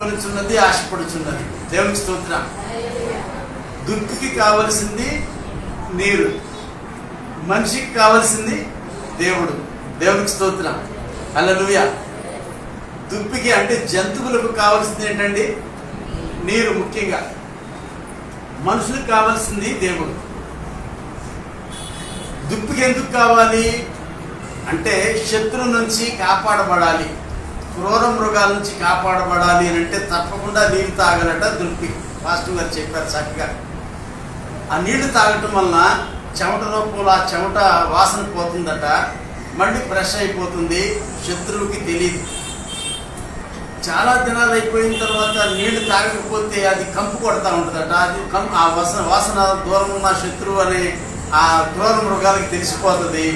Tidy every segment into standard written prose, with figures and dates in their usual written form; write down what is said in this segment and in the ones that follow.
పలుచున్నది, ఆశపడుచున్నది. దేవునికి స్తోత్రం. దుఃఖికి కావలసింది నీరు, మనిషికి కావలసింది దేవుడు. దేవునికి స్తోత్రం. హల్లెలూయా. దుప్పికి అంటే జంతువులకు కావలసింది ఏంటండి? నీరు. ముఖ్యంగా మనుషులకు కావాల్సింది దేవుడు. దుప్పికి ఎందుకు కావాలి అంటే శత్రువు నుంచి కాపాడబడాలి, క్రూర మృగాల నుంచి కాపాడబడాలి అని అంటే తప్పకుండా నీళ్ళు తాగాలట దుప్పి. పాస్టర్ గారు చెప్పారు చక్కగా. ఆ నీళ్లు తాగటం వలన చెమట రూపంలో ఆ చెమట వాసన పోతుందట, మళ్ళీ ఫ్రెష్ అయిపోతుంది. శత్రువుకి తెలియదు. చాలా దినాలు అయిపోయిన తర్వాత నీళ్లు తాగకపోతే అది కంపు కొడతా ఉంటుందట. అది ఆ వాసన దూరం ఉన్న శత్రువు అనే ఆ క్రూర మృగాలకి తెలిసిపోతుంది.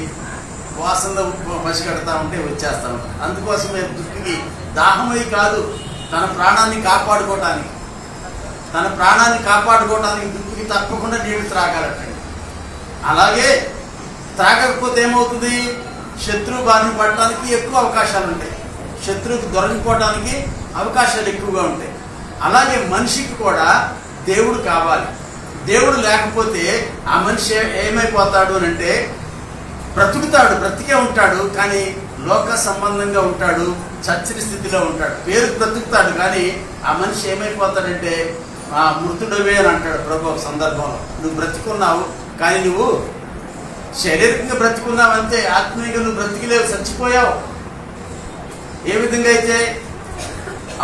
వాసనలో పసిగడతా ఉంటే వచ్చేస్తూ ఉంటారు. అందుకోసమే దుఃఖికి దాహమై కాదు, తన ప్రాణాన్ని కాపాడుకోవటానికి దుఃఖికి తప్పకుండా నీళ్లు త్రాగాలటండి. అలాగే త్రాగకపోతే ఏమవుతుంది? శత్రువు బారిన పడటానికి ఎక్కువ అవకాశాలు ఉంటాయి, శత్రువుకి దొరికిపోవడానికి అవకాశాలు ఎక్కువగా ఉంటాయి. అలాగే మనిషికి కూడా దేవుడు కావాలి. దేవుడు లేకపోతే ఆ మనిషి ఏమైపోతాడు అని అంటే బ్రతికే ఉంటాడు, కానీ లోక సంబంధంగా ఉంటాడు, చచ్చిన స్థితిలో ఉంటాడు. పేరుకు బ్రతుకుతాడు, కానీ ఆ మనిషి ఏమైపోతాడంటే మృతుడవే అని అంటాడు ప్రభు ఒక సందర్భంలో. నువ్వు బ్రతికున్నావు, కానీ నువ్వు శారీరకంగా బ్రతికున్నావు అంతే, ఆత్మీయంగా నువ్వు బ్రతికిలేవు, చచ్చిపోయావు. ఏ విధంగా అయితే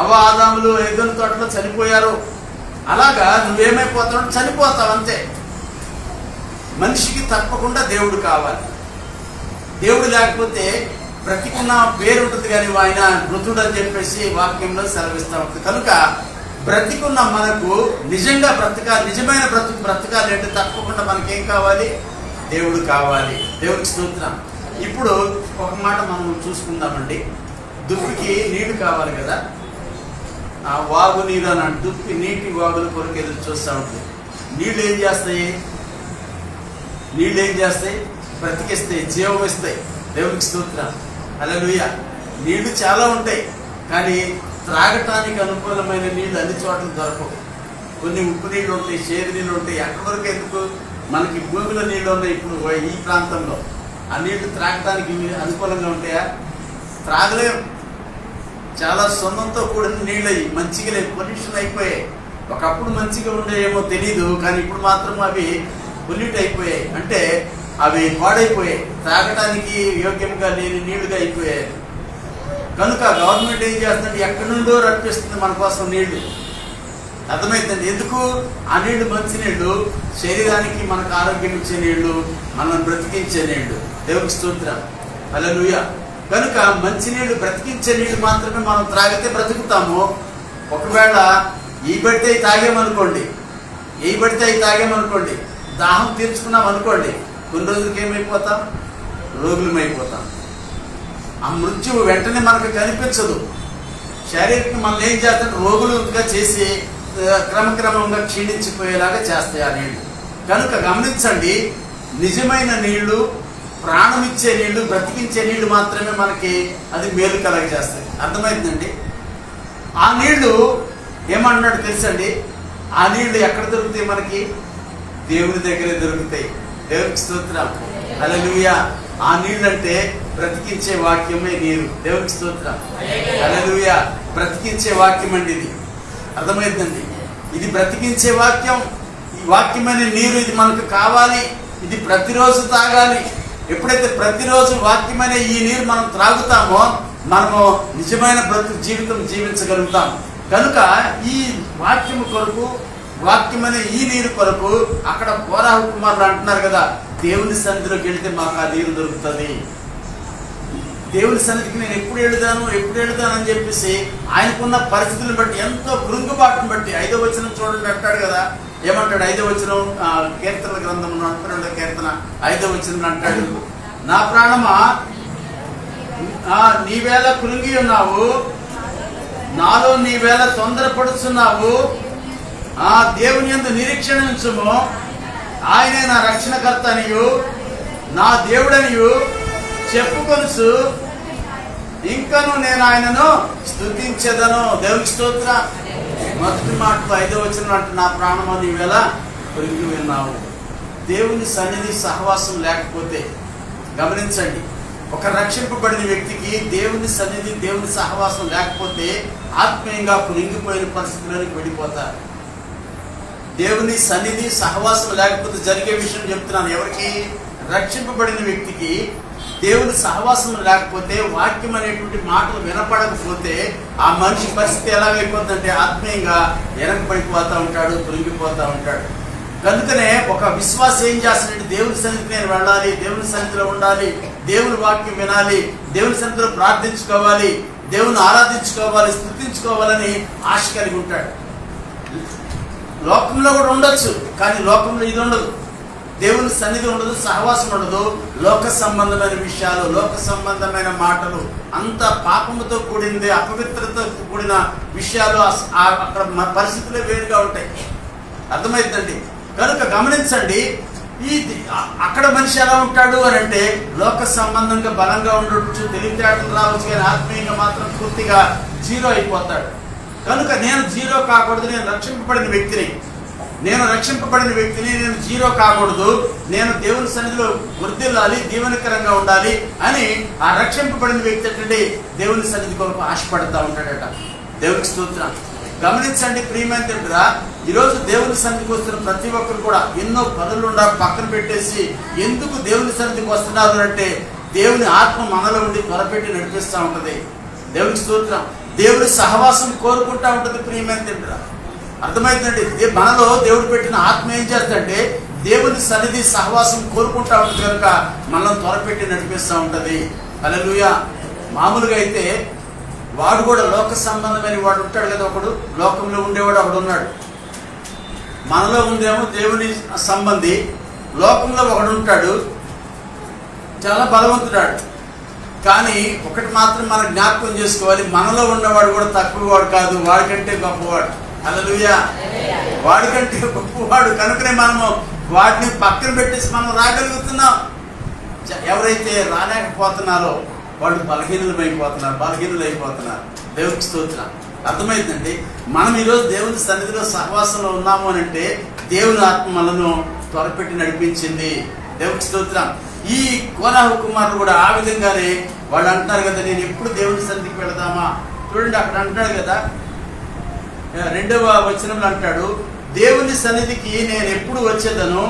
అవ్వ ఆదాములు ఏదైనా తోటలో చనిపోయారు, అలాగా నువ్వేమైపోతావు? చనిపోతావు అంతే. మనిషికి తప్పకుండా దేవుడు కావాలి. దేవుడు లేకపోతే బ్రతికున్న పేరు ఉంటుంది, కానీ ఆయన మృతుడు అని చెప్పేసి వాక్యంలో సెలవిస్తూ ఉంటుంది. కనుక బ్రతికున్న మనకు నిజంగా నిజమైన బ్రతకాలి అంటే తప్పకుండా మనకేం కావాలి? దేవుడు కావాలి. దేవుడికి స్తోత్రం. ఇప్పుడు ఒక మాట మనం చూసుకుందామండి. దుప్పికి నీళ్లు కావాలి కదా, ఆ వాగు నీరు అని అంటే దుప్పి నీటి వాగుల కొరకు ఎదురు చూస్తూ ఉంటుంది. నీళ్ళు ఏం చేస్తాయి? బ్రతికిస్తాయి, జీవం ఇస్తాయి. దేవునికి స్తోత్రం. హల్లెలూయా. నీళ్లు చాలా ఉంటాయి, కానీ త్రాగటానికి అనుకూలమైన నీళ్లు అన్ని చోట్ల దొరకవు. కొన్ని ఉప్పు నీళ్ళు ఉంటాయి, చేదు నీళ్ళు ఉంటాయి. అక్కడి వరకు ఎందుకు? మనకి భూమిలో నీళ్ళు ఉన్నాయి. ఇప్పుడు ఈ ప్రాంతంలో ఆ నీళ్లు త్రాగటానికి అనుకూలంగా ఉంటాయా? త్రాగలేం. చాలా సున్నంతో కూడిన నీళ్ళు అయ్యి మంచిగా లేవు, పొల్యూషన్ అయిపోయాయి. ఒకప్పుడు మంచిగా ఉండేయేమో తెలీదు, కానీ ఇప్పుడు మాత్రం అవి పొల్యూట్ అయిపోయాయి. అంటే అవి పాడైపోయాయి, త్రాగటానికి యోగ్యంగా లేని నీళ్లుగా అయిపోయాయి. కనుక గవర్నమెంట్ ఏం చేస్తుందంటే ఎక్కడి నుండో రప్పిస్తుంది మన కోసం నీళ్లు. అర్థమైందండి? ఎందుకు? ఆ నీళ్లు మంచి నీళ్లు, శరీరానికి మనకు ఆరోగ్యం ఇచ్చే నీళ్లు, మనం బ్రతికించే నీళ్లు. దేవునికి స్తోత్రం. హల్లెలూయా. కనుక మంచి నీళ్లు, బ్రతికించే నీళ్లు మాత్రమే మనం త్రాగితే బ్రతుకుతాము. ఒకవేళ ఈ పడితే తాగామనుకోండి, దాహం తీర్చుకున్నాం అనుకోండి, కొన్ని రోజులకి ఏమైపోతాం? రోగులమైపోతాం. ఆ మృత్యువు వెంటనే మనకు కనిపించదు. శారీరకంగా మనం ఏం చేస్తాం? రోగులుగా చేసి క్రమక్రమంగా క్షీణించిపోయేలాగా చేస్తాయి ఆ నీళ్లు. కనుక గమనించండి, నిజమైన నీళ్లు, ప్రాణం ఇచ్చే నీళ్లు, బ్రతికించే నీళ్లు మాత్రమే మనకి అది మేలు కలగజేస్తాయి. అర్థమైందండి? ఆ నీళ్లు ఏమన్నాడు తెలుసండి? ఆ నీళ్లు ఎక్కడ దొరుకుతాయి మనకి? దేవుని దగ్గరే దొరుకుతాయి. దేవునికి స్తోత్రం. హల్లెలూయా. ఆ నీళ్ళు అంటే బ్రతికించే వాక్యమే నీరు. దేవునికి స్తోత్రం. హల్లెలూయా. బ్రతికించే వాక్యం అండి ఇది. అర్థమైందండి? ఇది బ్రతికించే వాక్యం. ఈ వాక్యమైన నీరు ఇది మనకు కావాలి. ఇది ప్రతిరోజు తాగాలి. ఎప్పుడైతే ప్రతిరోజు వాక్యమైన ఈ నీరు మనం త్రాగుతామో మనము నిజమైన బ్రతుకు జీవితం జీవించగలుగుతాం. కనుక ఈ వాక్యము కొరకు, వాక్యమైన ఈ నీరు కొరకు అక్కడ కోరాహు కుమారులు అంటున్నారు కదా, దేవుని సన్నిధిలోకి వెళ్తే మాకు ఆ నీరు దొరుకుతుంది. దేవుని సన్నిధికి నేను ఎప్పుడు వెళుతాను అని చెప్పేసి ఆయనకున్న పరిస్థితులను బట్టి, ఎంతో కృంగుబాటును బట్టి 5వ వచనం చూడండి అంటాడు కదా. ఏమంటాడు? 5వ వచనం కీర్తనల గ్రంథం 42వ కీర్తన 5వ వచనం అంటాడు, నా ప్రాణమా నీవేళ కృంగి ఉన్నావు, నాలో నీవేళ తొందరపడుచున్నావు. దేవుని యందు నిరీక్షణ ఉంచుము, ఆయనే నా రక్షణకర్త అనియు నా దేవుడనియు చెప్పుకొనుచు ఇంకను నేను ఆయనను స్తుతించెదను. దేవునికి స్తోత్రం. మొదటి మాటలో 5వ వచనం అంటే నా ప్రాణమా నీవెలా కొరికి విన్నావు. దేవుని సన్నిధి సహవాసం లేకపోతే, గమనించండి, ఒక రక్షింపబడిన వ్యక్తికి దేవుని సన్నిధి దేవుని సహవాసం లేకపోతే ఆత్మీయంగా పులింగిపోయిన పరిస్థితుల్లోకి వెళ్ళిపోతారు. దేవుని సన్నిధి సహవాసం లేకపోతే జరిగే విషయం చెప్తున్నాను. ఎవరికి? రక్షింపబడిన వ్యక్తికి దేవుని సహవాసం లేకపోతే, వాక్యం అనేటువంటి మాటలు వినపడకపోతే ఆ మనిషి పరిస్థితి ఎలాగైపోతుందంటే ఆత్మీయంగా వెనకబడిపోతూ ఉంటాడు, పులింగిపోతూ ఉంటాడు. కనుకనే ఒక విశ్వాసం ఏం చేస్తాడంటే దేవుని సన్నిధికి నేను వెళ్ళాలి, దేవుని సన్నిధిలో ఉండాలి, దేవుని వాక్యం వినాలి, దేవుని సన్నిధిలో ప్రార్థించుకోవాలి, దేవుని ఆరాధించుకోవాలి, స్తుతించుకోవాలని ఆశ కలిగి ఉంటాడు. లోకంలో కూడా ఉండొచ్చు, కానీ లోకంలో ఇది ఉండదు. దేవుని సన్నిధి ఉండదు, సహవాసం ఉండదు. లోక సంబంధమైన విషయాలు, లోక సంబంధమైన మాటలు, అంత పాపముతో కూడింది, అపవిత్రతతో కూడిన విషయాలు, అక్కడ పరిస్థితులే వేరుగా ఉంటాయి. అర్థమైందండి? కనుక గమనించండి, అక్కడ మనిషి ఎలా ఉంటాడు అని అంటే లోక సంబంధంగా బలంగా ఉండొచ్చు, తెలివితేటలు రావచ్చు, కానీ ఆత్మీయంగా మాత్రం పూర్తిగా జీరో అయిపోతాడు. కనుక నేను జీరో కాకూడదు, నేను రక్షింపబడిన వ్యక్తిని, నేను జీరో కాకూడదు, నేను దేవుని సన్నిధిలో వృద్ధిల్లాలి, దీవెనకరంగా ఉండాలి అని ఆ రక్షింపబడిన వ్యక్తి అంటే దేవుని సన్నిధి కొరకు ఆశపడతా ఉంటాడట. దేవునికి స్తోత్రం. గమనించండి ప్రియమైన దగ్గర, ఈరోజు దేవుని సన్నిధికి వస్తున్న ప్రతి ఒక్కరు కూడా ఎన్నో పనులు పక్కన పెట్టేసి ఎందుకు దేవుని సన్నిధికి వస్తున్నారు అంటే దేవుని ఆత్మ మనలో ఉండి త్వరపెట్టి నడిపిస్తూ ఉంటుంది. దేవునికి స్తోత్రం. దేవుని సహవాసం కోరుకుంటా ఉంటుంది ప్రియమైన దగ్గర. అర్థమైందండి? మనలో దేవుడు పెట్టిన ఆత్మ ఏం చేస్తుందంటే దేవుని సన్నిధి సహవాసం కోరుకుంటా ఉంటుంది కనుక మనల్ని త్వరపెట్టి నడిపిస్తూ ఉంటుంది. హల్లెలూయా. మామూలుగా అయితే వాడు కూడా లోక సంబంధమైన వాడు ఉంటాడు కదా, ఒకడు లోకంలో ఉండేవాడు ఒకడు ఉన్నాడు. మనలో ఉందేమో దేవుని సంబంధి, లోకంలో ఒకడు ఉంటాడు, చాలా బలవంతుడాడు. కానీ ఒకటి మాత్రం మనం జ్ఞాపకం చేసుకోవాలి, మనలో ఉన్నవాడు కూడా తక్కువ వాడు కాదు, వాడికంటే గొప్పవాడు. హల్లెలూయా. వాడికంటే గొప్పవాడు. కనుకనే మనము వాటిని పక్కన పెట్టేసి మనం రాగలుగుతున్నాం. ఎవరైతే రాలేకపోతున్నారో వాళ్ళు బలహీనులైపోతున్నారు. దేవునికి స్తోత్రం. అర్థమైందండి? మనం ఈరోజు దేవుని సన్నిధిలో సహవాసంలో ఉన్నాము అని అంటే దేవుని ఆత్మ మనను త్వరపెట్టి నడిపించింది. దేవునికి స్తోత్రం. ఈ కోరాహు కుమారుడు కూడా ఆ విధంగానే వాళ్ళు అంటున్నారు కదా, నేను ఎప్పుడు దేవుని సన్నిధికి వెళదామా. చూడండి, అక్కడ అంటున్నాడు కదా, 2వ వచనంలో అంటాడు, దేవుని సన్నిధికి నేను ఎప్పుడు వచ్చేదను,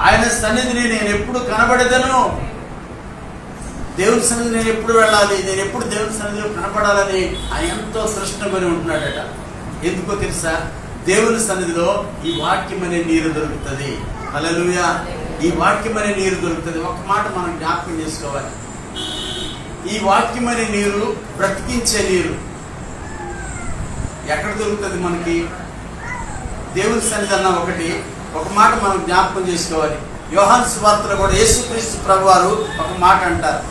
ఆయన సన్నిధిని నేను ఎప్పుడు కనబడేదను. దేవుని సన్నిధి నేను ఎప్పుడు వెళ్ళాలి, నేను ఎప్పుడు దేవుని సన్నిధిలో కనపడాలని ఆయన ఎంతో తృష్ణ కొని ఉంటున్నాడట. ఎందుకో తెలుసా? దేవుని సన్నిధిలో ఈ వాక్యం అనే నీరు దొరుకుతుంది. హల్లెలూయా. ఈ వాక్యం అనే నీరు దొరుకుతుంది. ఒక మాట మనం జ్ఞాపకం చేసుకోవాలి, ఈ వాక్యం అనే నీరు బ్రతికించే నీరు. ఎక్కడ దొరుకుతుంది మనకి? దేవుని సన్నిధి అన్న ఒక మాట మనం జ్ఞాపకం చేసుకోవాలి. యోహాను సువార్తలో కూడా యేసుక్రీస్తు ప్రభువారు ఒక మాట అంటారు,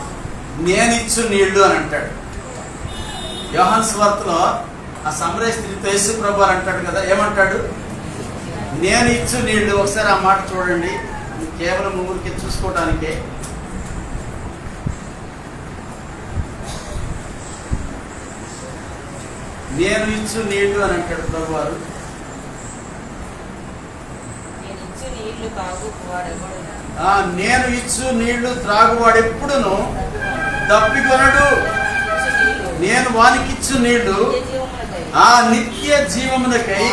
నేనిచ్చు నీళ్లు అని అంటాడు. యోహాను సువార్తలో ఆ సమరయ స్త్రీతో యేసు ప్రభువారు అంటాడు కదా, ఏమంటాడు? నేను ఇచ్చు నీళ్లు. ఒకసారి ఆ మాట చూడండి, కేవలం ఊరికి చూసుకోవడానికే. నేను ఇచ్చు నీళ్లు అని అంటాడు ప్రభువారు. నేను ఇచ్చు నీళ్లు త్రాగువాడెప్పుడును దప్పికొనడు. నేను వానికిచ్చు నీళ్లు ఆ నిత్య జీవమునకై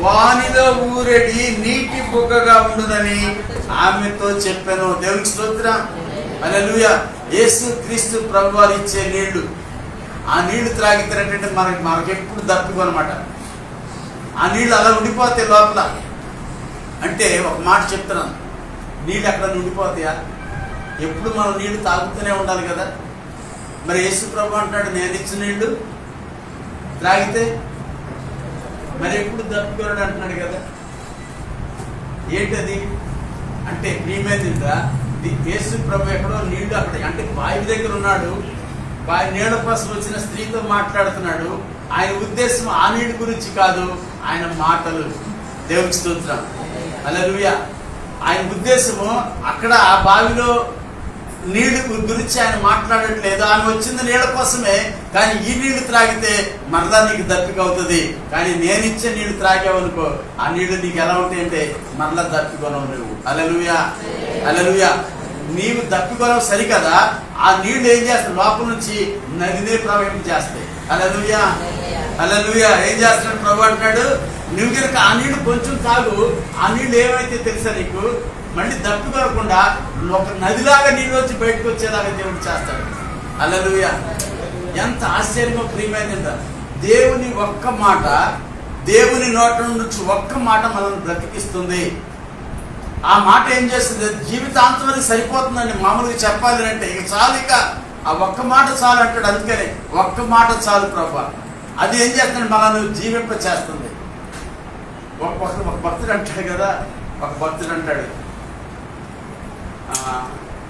వానిలో ఊరెడి నీటి బుగ్గగా ఉండునని ఆమెతో చెప్పాను. దేవునికి స్తోత్రం. హల్లెలూయా. యేసు క్రీస్తు ప్రభువారు ఇచ్చే నీళ్లు, ఆ నీళ్లు త్రాగితేనంటే మనకెప్పుడు దప్పికొనమాట. ఆ నీళ్లు అలా ఉండిపోతాయి లోపల. అంటే ఒక మాట చెప్తున్నాను, నీళ్ళు ఎక్కడ ఉండిపోతాయా? ఎప్పుడు మనం నీళ్లు తాగుతూనే ఉండాలి కదా. మరి యేసు ప్రభు అంటాడు, నేను ఇచ్చిన నీళ్లు త్రాగితే మరి ఎప్పుడు దప్పుకోరడు అంటున్నాడు కదా. ఏంటది అంటే ప్రియమైనదిగా, యేసు ప్రభు ఎక్కడో నీళ్లు అక్కడ అంటే బావి దగ్గర ఉన్నాడు, బావి నీళ్ళ కోసం వచ్చిన స్త్రీతో మాట్లాడుతున్నాడు. ఆయన ఉద్దేశం ఆ నీళ్ళు గురించి కాదు, ఆయన మాటలు. దేవునికి స్తోత్రం. హల్లెలూయా. ఆయన ఉద్దేశము అక్కడ ఆ బావిలో నీళ్లు గురించి ఆయన మాట్లాడట్లేదు. ఆమె వచ్చింది నీళ్ళ కోసమే, కానీ ఈ నీళ్లు త్రాగితే మరలా నీకు దప్పిక అవుతుంది. కానీ నేను ఇచ్చే నీళ్లు త్రాగావనుకో, ఆ నీళ్లు నీకు ఎలా ఉంటాయంటే మరలా దప్పికొనవు నువ్వు. హల్లెలూయా, హల్లెలూయా. నీవు దప్పికొనవు సరికదా, ఆ నీళ్లు ఏం చేస్తాయి? లోపల నుంచి నదినే ప్రవహింపజేస్తాయి. హల్లెలూయా, హల్లెలూయా. ఏం చేస్తున్నాడు ప్రభు అంటాడు, నువ్వు కనుక ఆ నీళ్లు కొంచెం తాగు, ఆ నీళ్లు ఏమైతే తెలుసా నీకు, మళ్ళీ దప్పికొనకుండా ఒక నదిలాగా నీళ్ళు వచ్చి బయటకు వచ్చేలాగా దేవుడు చేస్తాడు. హల్లెలూయా. ఎంత ఆశ్చర్యంగా ప్రియమైందంట. దేవుని ఒక్క మాట, దేవుని నోట నుంచి ఒక్క మాట మనల్ని బ్రతికిస్తుంది. ఆ మాట ఏం చేస్తుంది? జీవితాంతం అది సరిపోతుందండి. మామూలుగా చెప్పాలి అంటే ఇక చాలు, ఇక ఆ ఒక్క మాట చాలు అంటాడు. అందుకని ఒక్క మాట చాలు ప్రభా. అది ఏం చేస్తుంది? మనల్ని జీవింప చేస్తుంది. ఒక భక్తుడు అంటాడు కదా, ఒక భక్తుడు అంటాడు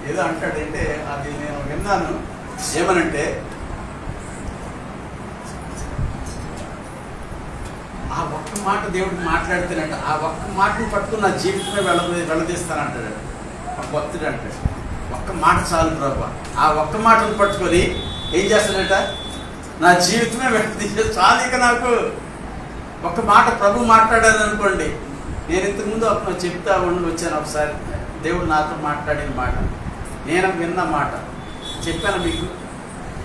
ఏదో అంటాడంటే, అది నేను విన్నాను. ఏమనంటే, ఆ ఒక్క మాట దేవుడికి మాట్లాడితేనంట, ఆ ఒక్క మాటను పట్టుకుని నా జీవితమే వెళ్ళదీస్తానంటాడు ఒక భక్తుడు. అంటాడు ఒక్క మాట చాలు ప్రభా. ఆ ఒక్క మాటను పట్టుకొని ఏం చేస్తాడంట? నా జీవితమే వెళ్ళదీసే చాలు. ఇక నాకు ఒక్క మాట ప్రభు మాట్లాడాను అనుకోండి. నేను ఇంతకుముందు ఒక చెప్తా వచ్చాను ఒకసారి, దేవుడు నాతో మాట్లాడిన మాట, నేను విన్న మాట చెప్పాను మీకు.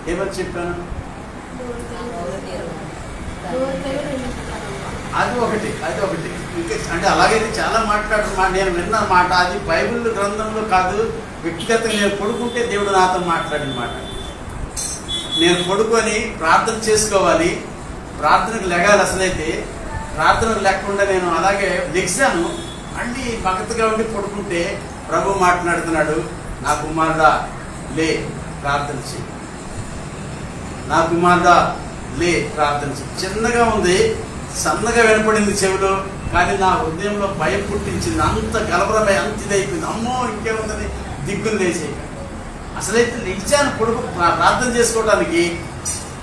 ఏమని చెప్పాను? అది ఒకటి ఇంకా అంటే అలాగైతే చాలా మాట్లాడుతున్నా. నేను విన్న మాట అది బైబిల్ గ్రంథంలో కాదు, వ్యక్తిగతంగా నేను పడుకుంటే దేవుడు నాతో మాట్లాడిన మాట. నేను పడుకొని ప్రార్థన చేసుకోవాలి, ప్రార్థనకు లెగాలి. అసలైతే ప్రార్థనకు లేకుండా నేను అలాగే లెగ్సాను, మళ్ళీ భక్తిగా ఉండి పడుకుంటే ప్రభు మాట్లాడుతున్నాడు, నా కుమారుడా లే ప్రార్థన చెయ్యి, నా కుమారుడా లే ప్రార్థన చెయ్యి. చిన్నగా ఉంది, సన్నగా వినపడింది చెవిలో, కానీ నా హృదయంలో భయం పుట్టించింది. అంత గలబరమై అంత ఇదైపోయింది. అమ్మో ఇంకేముందని దిగ్గులు లేచేయ. అసలైతే లెగ్సాను ప్రార్థన చేసుకోవడానికి,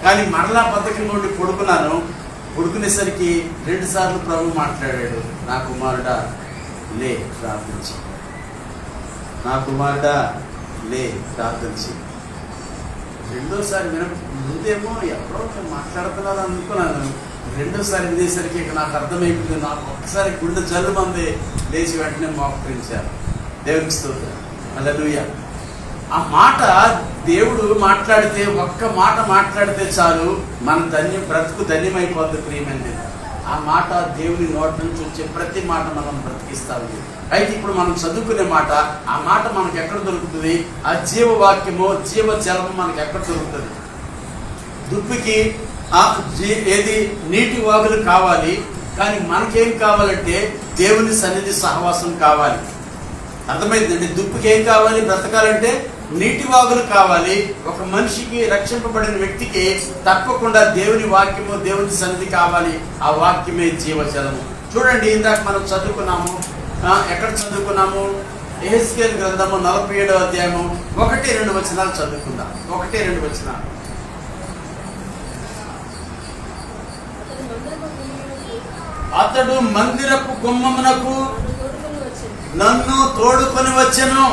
కానీ మరలా బద్ధకంగా ఉండి పడుకున్నాను. పడుకునేసరికి 2 సార్లు ప్రభు మాట్లాడాడు, నా కుమారుడా లే ప్రార్థించి, నా కుమారుడా లే ప్రార్థించి. రెండోసారి ముందేమో ఎవరో మాట్లాడుతున్నారు అనుకున్నాను. రెండోసారి వినేసరికి ఇక నాకు అర్థమైపోయింది. నాకు ఒక్కసారి గుండె జల్లుమంది, లేచి వెంటనే మోకరించారు. దేవునికి స్తోత్రం, హల్లెలూయా. ఆ మాట దేవుడు మాట్లాడితే, ఒక్క మాట మాట్లాడితే చాలు, మన బ్రతుకు ధన్యమైపోద్ది ప్రియమైనది. ఆ మాట దేవుని నోటి నుంచి వచ్చే ప్రతి మాట మనం బ్రతికిస్తా ఉంది. అయితే ఇప్పుడు మనం చదువుకునే మాట, ఆ మాట మనకు ఎక్కడ దొరుకుతుంది? ఆ జీవవాక్యము, జీవజలము మనకు ఎక్కడ దొరుకుతుంది? దుప్పికి ఏది నీటి వాగులు కావాలి, కానీ మనకేం కావాలంటే దేవుని సన్నిధి సహవాసం కావాలి. అర్థమైందండి? దుప్పికి ఏం కావాలి? బ్రతకాలంటే నీటి వాగులు కావాలి. ఒక మనిషికి, రక్షింపబడిన వ్యక్తికి తప్పకుండా దేవుని వాక్యము, దేవుని సన్నిధి కావాలి. ఆ వాక్యమే జీవజలము. చూడండి, ఇందాక మనం చదువుకున్నాము. ఎక్కడ చదువుకున్నాము? యెహెజ్కేలు గ్రంథము 47వ అధ్యాయము 1-2 వచనాలు చదువుకుందాం. 1-2 వచనాలు. అతడు మందిరపు గుమ్మమునకు నన్ను తోడుకొని వచ్చెను.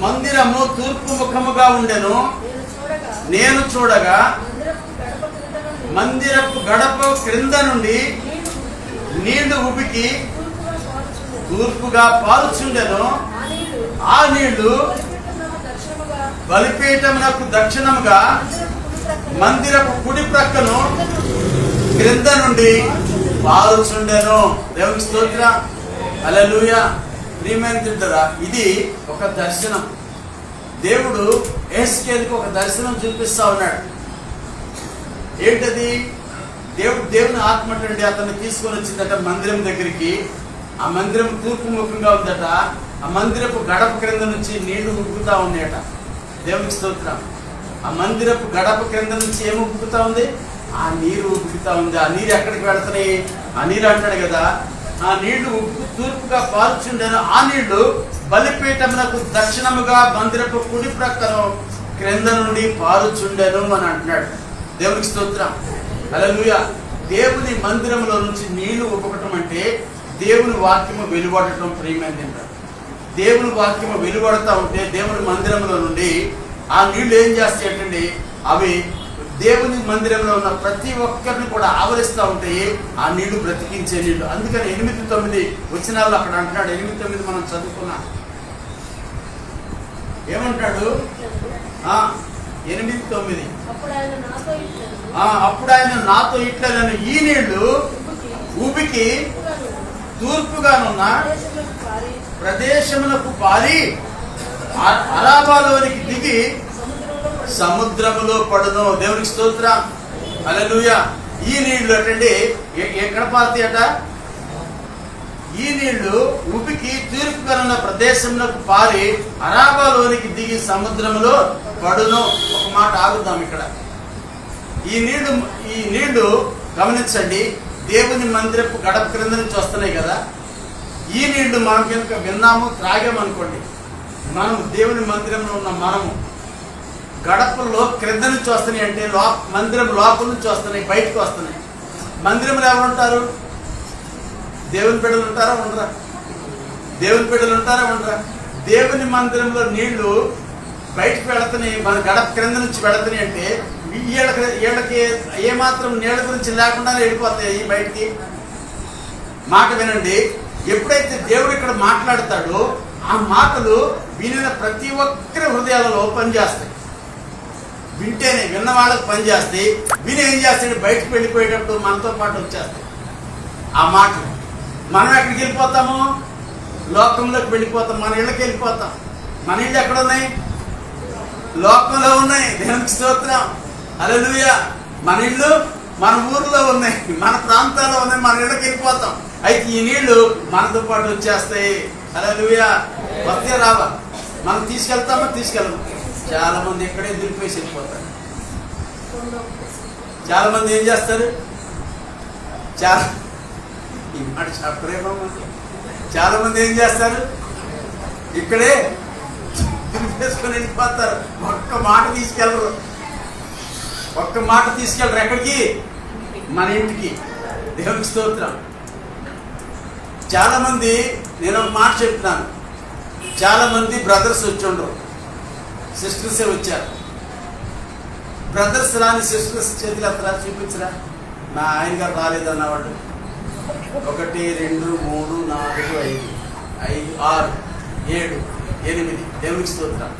మందిరము తూర్పు ముఖముగా ఉండెను. నేను చూడగా మందిరపు గడప క్రింద నుండి నీళ్లు ఉబికి తూర్పుగా పారుచుండెను. ఆ నీళ్లు బలిపీఠమునకు దక్షిణముగా మందిరపు కుడి ప్రక్కను క్రింద నుండి పారుచుండెను. దేవునికి స్తోత్రం, హల్లెలూయా. ప్రియమైనదిరా, ఇది ఒక దర్శనం. దేవుడు యెహెజ్కేలుకు ఒక దర్శనం చూపిస్తా ఉన్నాడు. ఏంటది? దేవుని ఆత్మ అండి అతన్ని తీసుకొని వచ్చిందట మందిరం దగ్గరికి. ఆ మందిరం తూర్పు ముఖంగా ఉందట. ఆ మందిరపు గడప క్రింద నుంచి నీళ్లు ఉబ్బుతా ఉన్నాయట. దేవునికి స్తోత్రం. ఆ మందిరపు గడప క్రింద నుంచి ఏమి ఉబ్బుతా ఉంది? ఆ నీరు ఉబ్బుతా ఉంది. ఆ నీరు ఎక్కడికి వెళుతున్నాయి? ఆ నీరు అంటాడు కదా, ఆ నీళ్లు తూర్పుగా పారుచుండెను. ఆ నీళ్లు బలిపీఠమునకు దక్షిణముగా మందిరపు కుడి ప్రక్కన క్రింద నుండి పారుచుండెను అని అంటున్నాడు. దేవునికి స్తోత్రం, హల్లెలూయా. దేవుని మందిరంలో నుంచి నీళ్లు ఉబ్బకటం అంటే దేవుని వాక్యము వెలువడటం. ప్రియమైనది, దేవుని వాక్యము వెలువడతా ఉంటే దేవుని మందిరంలో నుండి ఆ నీళ్లు ఏం చేస్తాయంటండి, అవి దేవుని మందిరంలో ఉన్న ప్రతి ఒక్కరిని కూడా ఆవరిస్తూ ఉంటాయి. ఆ నీళ్లు బ్రతికించే నీళ్లు. అందుకని 8-9 వచనాలు అక్కడ అంటున్నాడు. 8-9 మనం చదువుకున్నాం. ఏమంటాడు? 8-9 అప్పుడు ఆయన నాతో ఇట్లనను, ఈ నీళ్లు ఊపికి తూర్పుగానున్న ప్రదేశములకు పారి అరాబాలోనికి దిగి సముద్రములో పడును. దేవునికి స్తోత్రం, హల్లెలూయా. ఈ నీళ్లు అటండి ఎక్కడ పారుతాయి అట? ఈ నీళ్లు ఉబికి తూర్పుకనున్న ప్రదేశంలోకి పారి అరాబాలోనికి దిగి సముద్రంలో పడును. ఒక మాట ఆగుద్దాం ఇక్కడ. ఈ నీళ్లు గమనించండి, దేవుని మందిరపు గడప క్రింద నుంచి వస్తున్నాయి కదా. ఈ నీళ్లు మనం కనుక విన్నాము, త్రాగామనుకోండి, మనం దేవుని మందిరంలో ఉన్న మనము గడపలో క్రింద నుంచి వస్తున్నాయి అంటే మందిరం లోపల నుంచి వస్తున్నాయి, బయటకు వస్తున్నాయి. మందిరంలో ఎవరు ఉంటారు? దేవుని బిడ్డలు ఉంటారా ఉండరా? దేవుని బిడ్డలు ఉంటారా ఉండరా? దేవుని మందిరంలో నీళ్లు బయటకు వెళుతున్నాయి, మన గడప క్రింద నుంచి వెళుతున్నాయి అంటే వీళ్ళకి ఏమాత్రం నీళ్ళ గురించి లేకుండానే వెళ్ళిపోతాయి బయటికి. మాట వినండి, ఎప్పుడైతే దేవుడు ఇక్కడ మాట్లాడతాడో ఆ మాటలు వినిన ప్రతి ఒక్కరి హృదయాలలో పనిచేస్తాయి. వింటేనే విన్న వాళ్ళకి పనిచేస్తాయి. విని ఏం చేస్తాడు? బయటకు వెళ్ళిపోయేటప్పుడు మనతో పాటు వచ్చేస్తాయి ఆ మాటలు. మనం ఎక్కడికి వెళ్ళిపోతాము? లోకంలోకి వెళ్ళిపోతాం, మన ఇళ్ళకి వెళ్ళిపోతాం. మన ఇళ్ళు ఎక్కడ ఉన్నాయి? లోకంలో ఉన్నాయి. దేవునికి స్తోత్రం, హల్లెలూయా. మన ఇళ్ళు మన ఊర్లో ఉన్నాయి, మన ప్రాంతాల్లో ఉన్నాయి, మన ఇళ్ళకి వెళ్ళిపోతాం. అయితే ఈ నీళ్లు మనతో పాటు వచ్చేస్తాయి. హల్లెలూయా. వస్తే రావా? మనం తీసుకెళ్తామా? తీసుకెళ్ళము. చాలా మంది ఎక్కడే దులిపేసి వెళ్ళిపోతారు. చాలా మంది ఏం చేస్తారు? చాలా మంది ఏం చేస్తారు? ఇక్కడే దులిపేసుకొని వెళ్ళిపోతారు. ఒక్క మాట తీసుకెళ్ళరు. ఎక్కడికి? మన ఇంటికి. దేవునికి స్తోత్రం. చాలా మంది, నేను ఒక మాట చెప్తున్నాను, చాలా మంది బ్రదర్స్ వచ్చి ఉండరు, సిస్టర్సే వచ్చారు. బ్రదర్స్ రాని సిస్టర్స్ చేతులు ఎత్తరా, చూపించరా. నా ఆయన గారు రాలేదన్నవాడు 1 2 3 4 5 5 6 7 8. దేవునికి స్తోత్రం,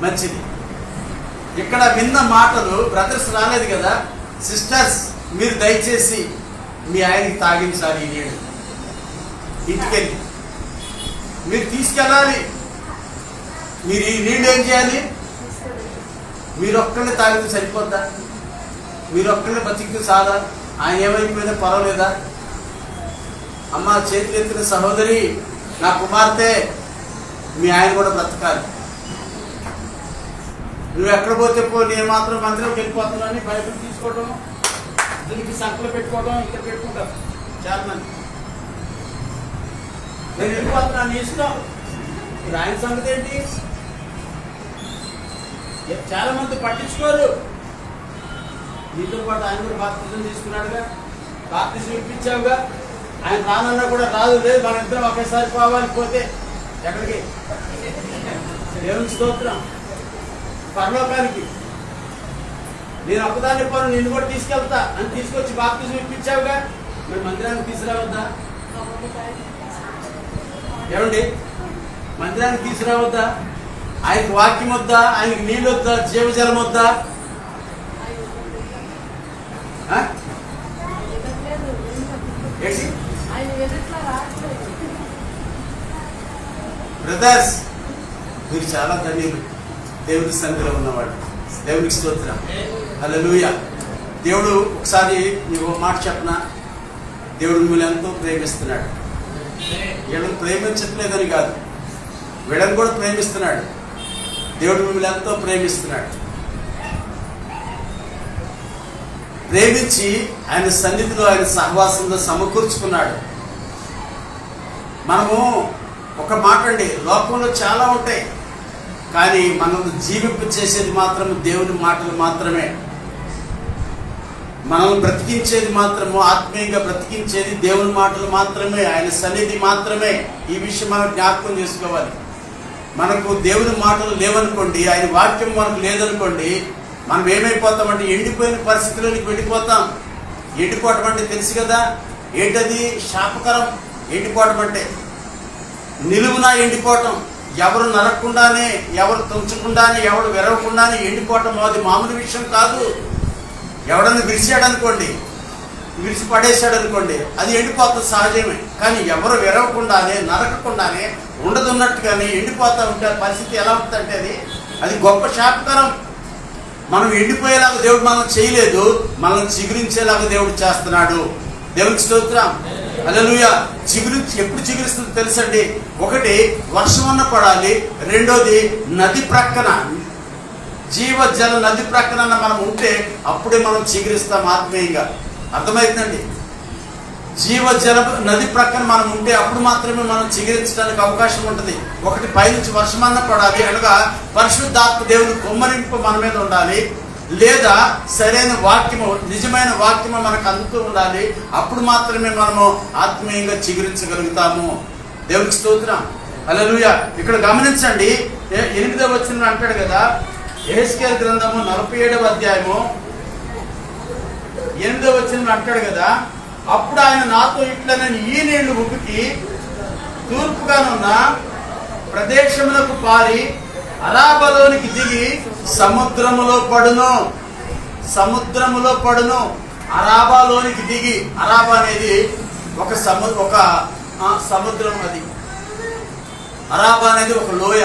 మంచిది. ఇక్కడ విన్న మాటలు బ్రదర్స్ రాలేదు కదా. సిస్టర్స్, మీరు దయచేసి మీ ఆయనకి తాగించాలి. ఈ నీళ్ళు ఇంటికెళ్ళి మీరు తీసుకెళ్ళాలి. మీరు ఈ నీళ్ళు ఏం చేయాలి? మీరు ఒక్కళ్ళే తాగితే సరిపోద్దా? మీరు ఒక్కళ్ళే బతికితే సాదా? ఆయన ఏమైపోయినా పర్వాలేదా? అమ్మ, చేతులు ఎత్తిన సహోదరి, నా కుమార్తె, మీ ఆయన కూడా బ్రతకాలి. నువ్వు ఎక్కడ పోతే పో, నేను మాత్రం మందిరంకి వెళ్ళిపోతున్నాను, బైబిల్ తీసుకోవడం, దీనికి సంకలు పెట్టుకోవడం, ఇక్కడ పెట్టుకుంటాం చాలా మంది. నేను వెళ్ళిపోతున్నాను, నీ ఇష్టం. ఇప్పుడు ఆయన సంగతి ఏంటి? చాలా మంది పట్టించుకోరు. నీతో పాటు ఆయన కూడా బాప్తిజం తీసుకున్నాడుగా, బాప్తిజం ఇప్పించావుగా. ఆయన రానన్నా కూడా రాదు, లేదు మన ఇద్దరం ఒకేసారి పోవాలి. పోతే ఎక్కడికి? దేవునికి స్తోత్రం, పరలోకానికి. నేను ఒక్కదాన్ని పోను, నిన్ను కూడా తీసుకెళ్తా అని తీసుకొచ్చి బాప్తిజం ఇప్పించావుగా. మరి మందిరానికి తీసుకురావద్దా? ఏమండి, మందిరానికి తీసుకురావద్దా? ఆయనకు వాక్యం వద్దా? ఆయనకి నీళ్ళు వద్దా? జీవజలం వద్దా? బ్రదర్స్, మీరు చాలా ధన్యులు, దేవుని సన్నిధిలో ఉన్నవాడు. దేవునికి స్తోత్రం, హల్లెలూయా. దేవుడు ఒకసారి నీకు మాట చెప్పనా, దేవుడు మిమ్మల్ని ఎంతో ప్రేమిస్తున్నాడు. వీళ్ళని ప్రేమించట్లేదని కాదు, వీళ్ళని కూడా ప్రేమిస్తున్నాడు. దేవుడు మిమ్మల్ని ఎంతో ప్రేమిస్తున్నాడు. ప్రేమించి ఆయన సన్నిధిలో, ఆయన సహవాసంలో సమకూర్చుకున్నాడు. మనము ఒక మాట అండి, లోకంలో చాలా ఉంటాయి, కానీ మనం జీవింప చేసేది మాత్రం దేవుని మాటలు మాత్రమే. మనల్ని బ్రతికించేది మాత్రము, ఆత్మీయంగా బ్రతికించేది దేవుని మాటలు మాత్రమే, ఆయన సన్నిధి మాత్రమే. ఈ విషయం మనం జ్ఞాపకం చేసుకోవాలి. మనకు దేవుని మాటలు లేవనుకోండి, ఆయన వాక్యం మనకు లేదనుకోండి, మనం ఏమైపోతామంటే ఎండిపోయిన పరిస్థితుల్లోకి వెళ్ళిపోతాం. ఎండిపోవటం అంటే తెలుసు కదా, ఏంటది? శాపకరం. ఎండిపోవటం అంటే నిలువునా ఎండిపోవటం, ఎవరు నరకకుండానే, ఎవరు తుంచకుండానే, ఎవరు విరవకుండానే ఎండిపోవటం అది మామూలు విషయం కాదు. ఎవడన్నా విరిచాడు అనుకోండి, విరిచి పడేశాడు అనుకోండి, అది ఎండిపోతుంది, సహజమే. కానీ ఎవరు విరవకుండానే, నరకకుండానే, ఉండదున్నట్టుగానే ఎండిపోతూ ఉంటే పరిస్థితి ఎలా ఉంటుందంటే అది గొప్ప శాపకరం. మనం ఎండిపోయేలాగా దేవుడు మనం చేయలేదు, మనల్ని చిగురించేలాగా దేవుడు చేస్తున్నాడు. దేవునికి స్తోత్రం, హల్లెలూయా. ఎప్పుడు చిగురిస్తుంది తెలుసండి? ఒకటి వర్షమన్న పడాలి, రెండోది నది ప్రక్కన, జీవజల నది ప్రక్కన మనం ఉంటే అప్పుడే మనం చిగురిస్తాం ఆత్మీయంగా. అర్థమవుతుందండి? జీవజల నది ప్రక్కన మనం ఉంటే అప్పుడు మాత్రమే మనం చిగురించడానికి అవకాశం ఉంటుంది. ఒకటి పైనుంచి వర్షమన్న పడాలి, అనగా పరిశుద్ధాత్మ దేవుని కొమ్మరింపు మన మీద ఉండాలి, లేదా సరైన వాక్యము, నిజమైన వాక్యము మనకు అందుతూ ఉండాలి. అప్పుడు మాత్రమే మనము ఆత్మీయంగా చిగురించగలుగుతాము. దేవునికి స్తోత్రం, హల్లెలూయా. ఇక్కడ గమనించండి, 8వ వచనం అంటాడు కదా, యెహెజ్కేలు గ్రంథము 47వ అధ్యాయము 8వ వచనం అంటాడు కదా, అప్పుడు ఆయన నాతో ఇట్లనని ఈ నీళ్లు ఉబికి తూర్పుగానున్న ప్రదేశములకు పారి అరాబాలోనికి దిగి సముద్రములో పడును. సముద్రములో పడును. అరాబాలోనికి దిగి, అరాబా అనేది ఒక సముద్రం. అది అరాబా అనేది ఒక లోయ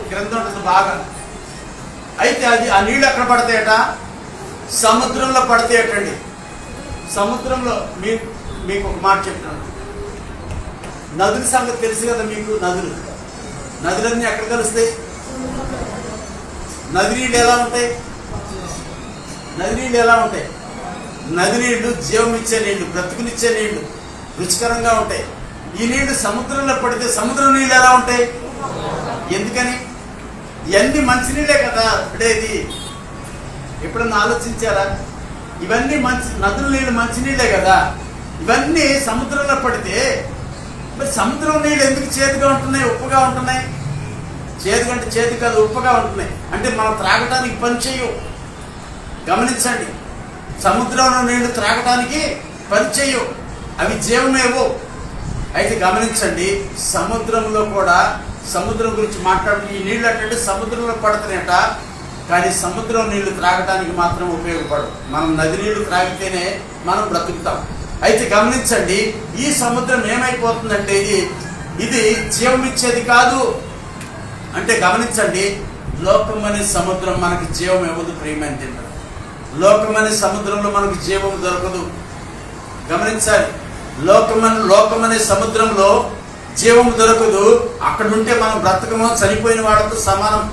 క్రింద ఉంటుంది బాగా. అయితే అది ఆ నీళ్ళు ఎక్కడ పడతాయట? సముద్రంలో పడతాయటండి. సముద్రంలో మీకు ఒక మాట చెప్తున్నాను. నదుల సంగతి తెలుసు కదా మీకు. నదులన్నీ ఎక్కడ కలుస్తాయి? నది నీళ్ళు ఎలా ఉంటాయి? నది నీళ్లు జీవం ఇచ్చే నీళ్లు, బ్రతుకునిచ్చే నీళ్లు, రుచికరంగా ఉంటాయి. ఈ నీళ్లు సముద్రంలో పడితే సముద్రం నీళ్ళు ఎలా ఉంటాయి? ఎందుకని? ఇవన్నీ మంచినీళ్ళే కదా పడేది. ఎప్పుడన్నా ఆలోచించారా? ఇవన్నీ నదుల నీళ్ళు మంచినీళ్ళే కదా. ఇవన్నీ సముద్రంలో పడితే మరి సముద్రం నీళ్ళు ఎందుకు చేదుగా ఉంటున్నాయి, ఉప్పుగా ఉంటున్నాయి? చేదు కాదు, ఉప్పుగా ఉంటున్నాయి. అంటే మనం త్రాగటానికి పని చేయవు. గమనించండి, సముద్రంలో నీళ్లు త్రాగటానికి పని చేయవు, అవి జీవమేవో. అయితే గమనించండి, సముద్రంలో కూడా, సముద్రం గురించి మాట్లాడుతూ ఈ నీళ్ళు అంటే సముద్రంలో పడుతున్నాయట, కానీ సముద్రం నీళ్లు త్రాగటానికి మాత్రం ఉపయోగపడవు. మనం నది నీళ్లు త్రాగితేనే మనం బ్రతుకుతాం. అయితే గమనించండి, ఈ సముద్రం ఏమైపోతుందంటే ఇది జీవం ఇచ్చేది కాదు. అంటే గమనించండి, లోకం అనే సముద్రం మనకి జీవం ఇవ్వదు. ప్రియమైన లోకం అనే సముద్రంలో మనకు జీవం దొరకదు. గమనించాలి, లోకం అనే సముద్రంలో జీవం దొరకదు. అక్కడ ఉంటే మనం బ్రతకము, చనిపోయిన వాళ్ళతో సమానం,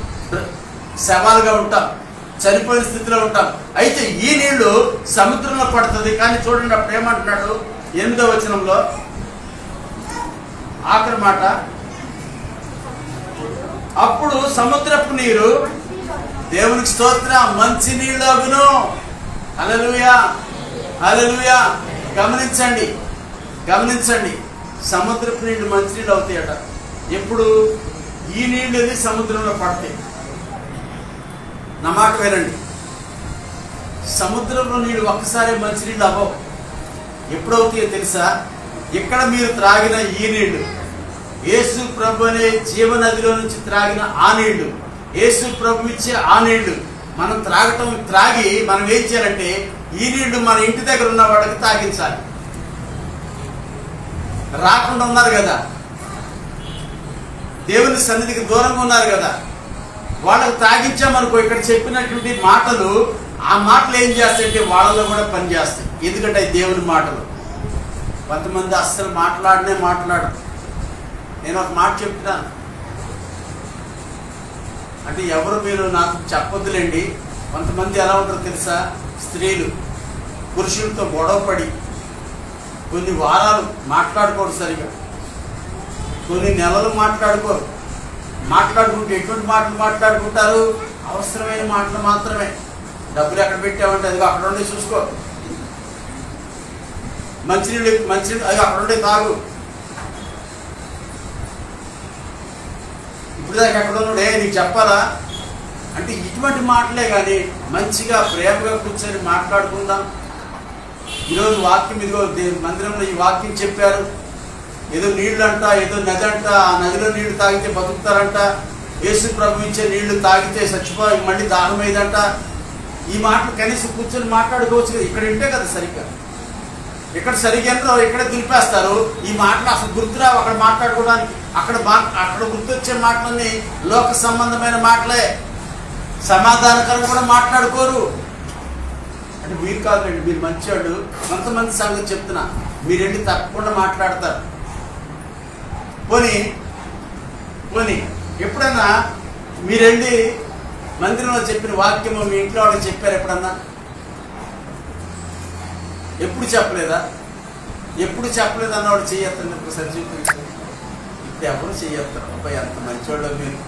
శవాలుగా ఉంటాం, చనిపోయిన స్థితిలో ఉంటాం. అయితే ఈ నీళ్లు సముద్రంలో పడుతుంది. కానీ చూడండి, అప్పుడు ఏమంటున్నాడు 8వ వచనంలో ఆఖరి మాట, అప్పుడు సముద్రపు నీరు దేవునికి స్తోత్రం మంచి నీళ్ళు అగును. హల్లెలూయా, హల్లెలూయా. గమనించండి, సముద్రపు నీళ్లు మంచినీళ్ళు అవుతాయట. ఎప్పుడు? ఈ నీళ్ళు సముద్రంలో పడతాయి. నా మాట వినండి, సముద్రంలో నీళ్ళు ఒక్కసారి మంచినీళ్ళు అవ్వవు. ఎప్పుడవుతాయో తెలుసా? ఇక్కడ మీరు త్రాగిన ఈ నీళ్లు, యేసు ప్రభు అనే జీవనదిలో నుంచి త్రాగిన ఆ నీళ్లు, యేసు ప్రభు ఇచ్చే ఆ నీళ్లు మనం త్రాగి మనం ఏం చేయాలంటే ఈ నీళ్లు మన ఇంటి దగ్గర ఉన్న వాడికి తాగించాలి. రాకుండా ఉన్నారు కదా, దేవుని సన్నిధికి దూరంగా ఉన్నారు కదా, వాళ్ళకు తాగించామనుకో, ఇక్కడ చెప్పినటువంటి మాటలు, ఆ మాటలు ఏం చేస్తాయంటే వాళ్ళలో కూడా పనిచేస్తాయి. ఎందుకంటే దేవుని మాటలు. కొంతమంది అస్సలు మాట్లాడరు. నేను ఒక మాట చెప్తున్నాను, అంటే ఎవరు మీరు నాకు చెప్పొద్దులేండి. కొంతమంది ఎలా ఉంటారో తెలుసా? స్త్రీలు పురుషులతో గొడవపడి కొన్ని వారాలు మాట్లాడుకోరు, సరిగా కొన్ని నెలలు మాట్లాడుకుంటే ఎటువంటి మాటలు మాట్లాడుకుంటారు? అవసరమైన మాటలు మాత్రమే. డబ్బులు ఎక్కడ పెట్టామంటే అది అక్కడ ఉండి చూసుకో, మంచినీళ్ళు అది అక్కడ ఉండి తాగు. ఇప్పుడు ఇప్పుడు దాకా ఎక్కడ ఉన్నాడే నీకు చెప్పాలా అంటే ఇటువంటి మాటలే కానీ మంచిగా ప్రేమగా కూర్చొని మాట్లాడుకుందాం. ఈరోజు వాక్యం ఇదిగో మందిరంలో ఈ వాక్యం చెప్పారు, ఏదో నీళ్ళు అంట, ఏదో నది అంట, ఆ నదిలో నీళ్లు తాగితే బతుకుతారంట, యేసు ప్రభు ఇచ్చే నీళ్లు తాగితే చచ్చిపోయి మళ్ళీ దాహం అయ్యిందంట. ఈ మాటలు కనీసం కూర్చొని మాట్లాడుకోవచ్చు కదా. ఇక్కడ ఉంటే కదా సరిగ్గా, ఇక్కడ సరిగ్గా ఇక్కడే దులిపేస్తారు. ఈ మాటలు అసలు గుర్తురావు అక్కడ మాట్లాడుకోవడానికి. అక్కడ గుర్తొచ్చే మాటలన్నీ లోక సంబంధమైన మాటలే, సమాధానకరంగా కూడా మాట్లాడుకోరు. అంటే మీరు కాదండి, మీరు మంచివాడు. కొంతమంది సంగతి చెప్తున్నా, మీరెళ్ళి తప్పకుండా మాట్లాడతారు. పోనీ ఎప్పుడన్నా మీరెళ్ళి మందిరంలో చెప్పిన వాక్యము మీ ఇంట్లో వాళ్ళకి చెప్పారు ఎప్పుడన్నా? ఎప్పుడు చెప్పలేదా? ఎప్పుడు చెప్పలేదు అన్నవాడు చెయ్యొద్దండి. ఒకసారి చూపించారు. ఇప్పుడు ఎవరు చెయ్యొస్తారు. అబ్బాయి అంత మంచివాడు మీరు.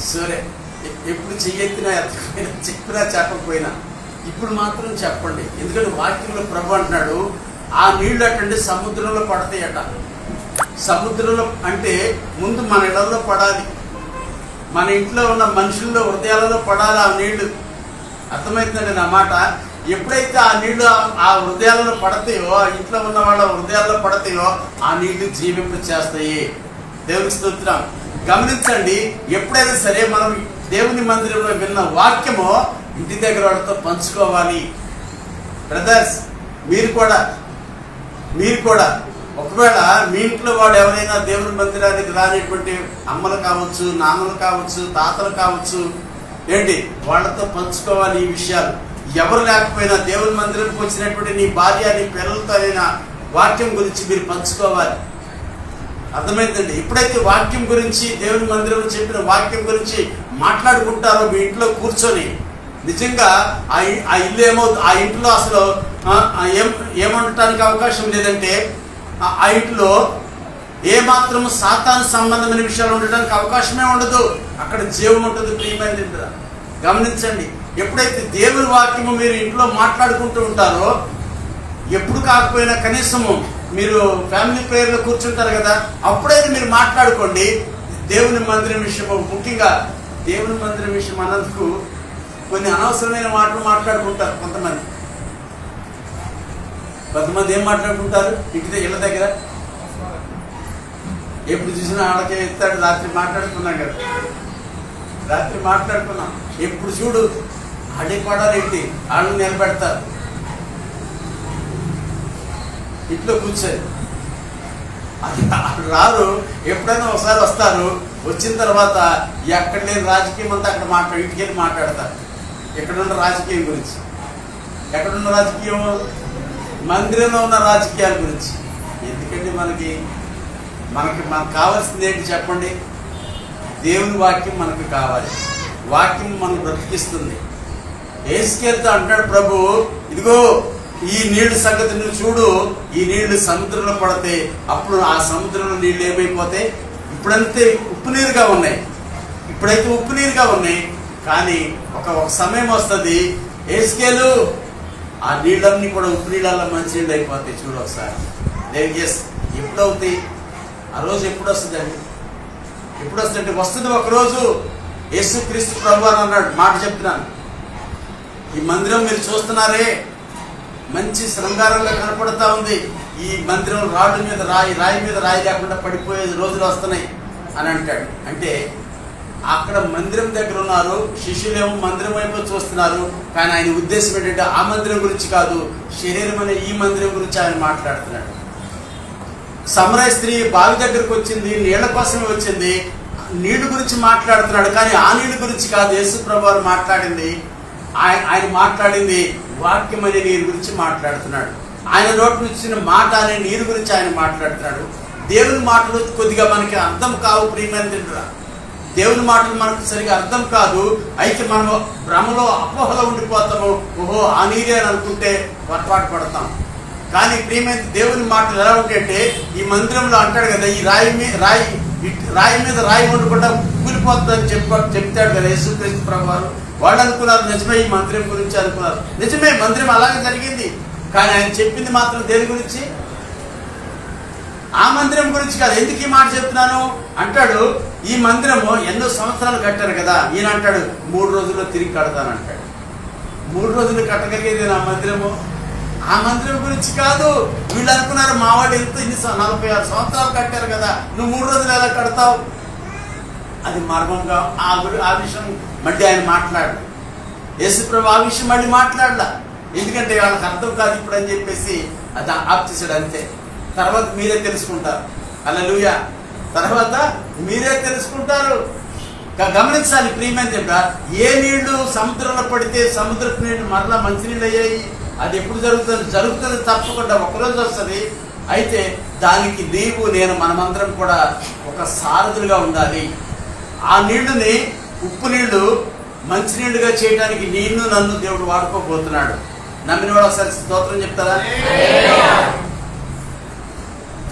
సరే, ఎప్పుడు చెయ్యెత్తినా ఎత్తకపోయినా, చెప్పినా చెప్పకపోయినా ఇప్పుడు మాత్రం చెప్పండి. ఎందుకంటే వాక్యంలో ప్రభు అంటున్నాడు, ఆ నీళ్లు అటంటే సముద్రంలో పడతాయట. సముద్రంలో అంటే ముందు మన ఇళ్లలో పడాలి, మన ఇంట్లో ఉన్న మనుషుల్లో హృదయాలలో పడాలి ఆ నీళ్లు. అర్థమవుతుందండి నా మాట? ఎప్పుడైతే ఆ నీళ్లు ఆ హృదయాలలో పడతాయో, ఆ ఇంట్లో ఉన్న వాళ్ళ హృదయాల్లో పడతాయో, ఆ నీళ్లు జీవింప చేస్తాయి. దేవునికి స్తోత్రం. గమనించండి, ఎప్పుడైనా సరే మనం దేవుని మందిరంలో విన్న వాక్యమో ఇంటి దగ్గర వాళ్ళతో పంచుకోవాలి. బ్రదర్స్, మీరు కూడా ఒకవేళ మీ ఇంట్లో వాడు ఎవరైనా దేవుని మందిరానికి రానిటువంటి అమ్మలు కావచ్చు, నాన్నలు కావచ్చు, తాతలు కావచ్చు, ఏంటి వాళ్ళతో పంచుకోవాలి ఈ విషయాలు. ఎవరు లేకపోయినా దేవుని మందిరానికి వచ్చినటువంటి నీ భార్య, నీ పిల్లలతో అయినా వాక్యం గురించి మీరు పంచుకోవాలి. అర్థమైందండి? ఎప్పుడైతే వాక్యం గురించి, దేవుని మందిరంలో చెప్పిన వాక్యం గురించి మాట్లాడుకుంటారో మీ ఇంట్లో కూర్చొని, నిజంగా ఆ ఇల్లు ఆ ఇంట్లో అసలు ఏమండటానికి అవకాశం లేదంటే, ఆ ఇంట్లో ఏమాత్రం సాతాను సంబంధమైన విషయాలు ఉండడానికి అవకాశమే ఉండదు. అక్కడ జీవం ఉంటుంది. ప్రియమైన గమనించండి, ఎప్పుడైతే దేవుని వాక్యము మీరు ఇంట్లో మాట్లాడుకుంటూ ఉంటారో, ఎప్పుడు కాకపోయినా కనీసము మీరు ఫ్యామిలీ ప్రేయర్లో కూర్చుంటారు కదా, అప్పుడైనా మీరు మాట్లాడుకోండి. దేవుని మందిరం విషయం, ముఖ్యంగా దేవుని మందిరం విషయం అన్నందుకు కొన్ని అనవసరమైన మాటలు మాట్లాడుకుంటారు కొంతమంది. ఏం మాట్లాడుకుంటారు ఇళ్ళ దగ్గర? ఎప్పుడు చూసినా వాళ్ళకే ఎత్తాడు. రాత్రి మాట్లాడుకున్నాం కదా, ఎప్పుడు చూడు అడిపడాలేంటి, వాళ్ళు నిలబెడతారు ఇంట్లో కూర్చొని. అది రారు, ఎప్పుడైనా ఒకసారి వస్తారు. వచ్చిన తర్వాత ఎక్కడ లేని రాజకీయం అంతా అక్కడ ఇంటికి వెళ్ళి మాట్లాడతారు. ఎక్కడున్న రాజకీయం గురించి, ఎక్కడున్న రాజకీయం, మందిరంలో ఉన్న రాజకీయాల గురించి. ఎందుకంటే మనకు కావాల్సింది ఏంటి చెప్పండి? దేవుని వాక్యం మనకు కావాలి. వాక్యం మనకు బ్రతికిస్తుంది. యేసుకేలుతో అంటాడు ప్రభు, ఇదిగో ఈ నీళ్లు సంగతి నువ్వు చూడు, ఈ నీళ్లు సముద్రంలో పడితే అప్పుడు ఆ సముద్రంలో నీళ్లు ఏమైపోతాయి? ఇప్పుడైతే ఉప్పు నీరుగా ఉన్నాయి, కానీ ఒక సమయం వస్తుంది, యేసుకేలు ఆ నీళ్ళన్నీ కూడా ఉప్పు నీళ్ళల్లో మంచి నీళ్ళు అయిపోతాయి. చూడు ఒకసారి. ఎప్పుడవుతాయి? ఆ రోజు ఎప్పుడు వస్తుందండి? వస్తుంది ఒకరోజు. యేసుక్రీస్తు ప్రభు అని అన్నాడు. మాట చెప్తున్నాను, ఈ మందిరం మీరు చూస్తున్నారే, మంచి శృంగారంగా కనపడతా ఉంది. ఈ మందిరం రాయి మీద రాయి లేకుండా పడిపోయే రోజులు వస్తున్నాయి అని అంటాడు. అంటే అక్కడ మందిరం దగ్గర ఉన్నారు, శిష్యులేమో మందిరం వైపు చూస్తున్నారు. కానీ ఆయన ఉద్దేశం ఏంటంటే ఆ మందిరం గురించి కాదు, శరీరం అనే ఈ మందిరం గురించి ఆయన మాట్లాడుతున్నాడు. సమరయ స్త్రీ బావి దగ్గరకు వచ్చింది, నీళ్ల కోసమే వచ్చింది, నీళ్లు గురించి మాట్లాడుతున్నాడు. కానీ ఆ నీళ్ల గురించి కాదు యేసు ప్రభువు మాట్లాడింది. ఆయన మాట్లాడింది వాక్యం అనే నీరు గురించి మాట్లాడుతున్నాడు. ఆయన నోటి నుంచి మాట అనే నీరు గురించి ఆయన మాట్లాడుతున్నాడు. దేవుని మాటలు కొద్దిగా మనకి అర్థం కావు ప్రియమైన. దేవుని మాటలు మనకు సరిగా అర్థం కాదు. అయితే మనము భ్రమలో అపోహలో ఉండిపోతాము. ఓహో ఆ నీరే అని అనుకుంటే పొరపాటు పడతాం. కానీ ప్రియమైన దేవుని మాటలు ఎలా ఉంటాయంటే, ఈ మందిరంలో అంటాడు కదా, ఈ రాయి మీద రాయి ఉండకుండా కూలిపోతుందని చెప్తాడు కదా యేసుక్రీస్తు ప్రభువారు. వాళ్ళు అనుకున్నారు నిజమే ఈ మందిరం గురించి అనుకున్నారు. నిజమే, మందిరం అలాగే జరిగింది. కానీ ఆయన చెప్పింది మాత్రం దేని గురించి? ఆ మందిరం గురించి కాదు. ఎందుకు ఈ మాట చెప్తున్నాను అంటాడు, ఈ మందిరము ఎన్నో సంవత్సరాలు కట్టారు కదా. ఈయన అంటాడు 3 రోజుల్లో తిరిగి కడతాను అంటాడు. 3 రోజులు కట్టగలిగేది ఆ మందిరము? ఆ మందిరం గురించి కాదు. వీళ్ళు అనుకున్నారు మా వాడు ఇన్ని 46 సంవత్సరాలు కట్టారు కదా, నువ్వు 3 రోజులు ఎలా కడతావు? అది మర్మంగా ఆ విషయం మళ్ళీ ఆయన మాట్లాడు. యేసుప్రభు ఆ విషయం మళ్ళీ మాట్లాడలా. ఎందుకంటే వాళ్ళకి అర్థం కాదు ఇప్పుడు అని చెప్పేసి అది ఆప్ చేశాడు అంతే. తర్వాత మీరే తెలుసుకుంటారు. హల్లెలూయా. తర్వాత మీరే తెలుసుకుంటారు. గమనించాలి ప్రియమైన దేవుడా, ఏ నీళ్లు సముద్రంలో పడితే సముద్రపు నీళ్లు మరలా మంచినీళ్ళు అయ్యాయి. అది ఎప్పుడు జరుగుతుంది తప్పకుండా ఒకరోజు వస్తుంది. అయితే దానికి నీవు నేను మనమందరం కూడా ఒక సారథులుగా ఉండాలి. ఆ నీళ్లుని, ఉప్పు నీళ్లు మంచినీళ్ళుగా చేయడానికి నిన్ను నన్ను దేవుడు వాడుకోబోతున్నాడు. నమ్మిన వాడు ఒకసారి స్తోత్రం చెప్తారా?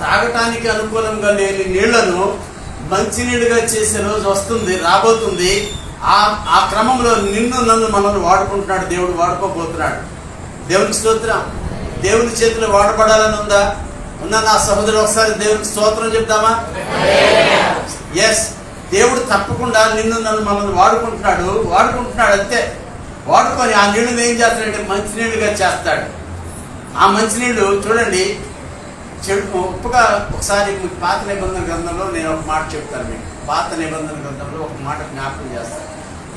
తాగటానికి అనుకూలంగా లేని నీళ్లను మంచినీళ్ళుగా చేసే రోజు వస్తుంది, రాబోతుంది. ఆ క్రమంలో నిన్ను నన్ను మనల్ని వాడుకుంటున్నాడు దేవుడు, వాడుకోబోతున్నాడు. దేవునికి స్తోత్రం. దేవుని చేతిలో వాడబడాలని ఉందా? నా సహోదరుడు ఒకసారి దేవునికి స్తోత్రం చెప్తామా? ఎస్, దేవుడు తప్పకుండా నిన్ను నన్ను మనల్ని వాడుకుంటున్నాడు అంతే. వాడుకొని ఆ నీళ్ళని ఏం చేస్తాడంటే మంచినీళ్ళుగా చేస్తాడు. ఆ మంచినీళ్ళు చూడండి, ఉప్పుగా ఒకసారి పాత నిబంధన గ్రంథంలో నేను ఒక మాట చెప్తాను మీకు. పాత నిబంధన గ్రంథంలో ఒక మాట జ్ఞాపకం చేస్తాను.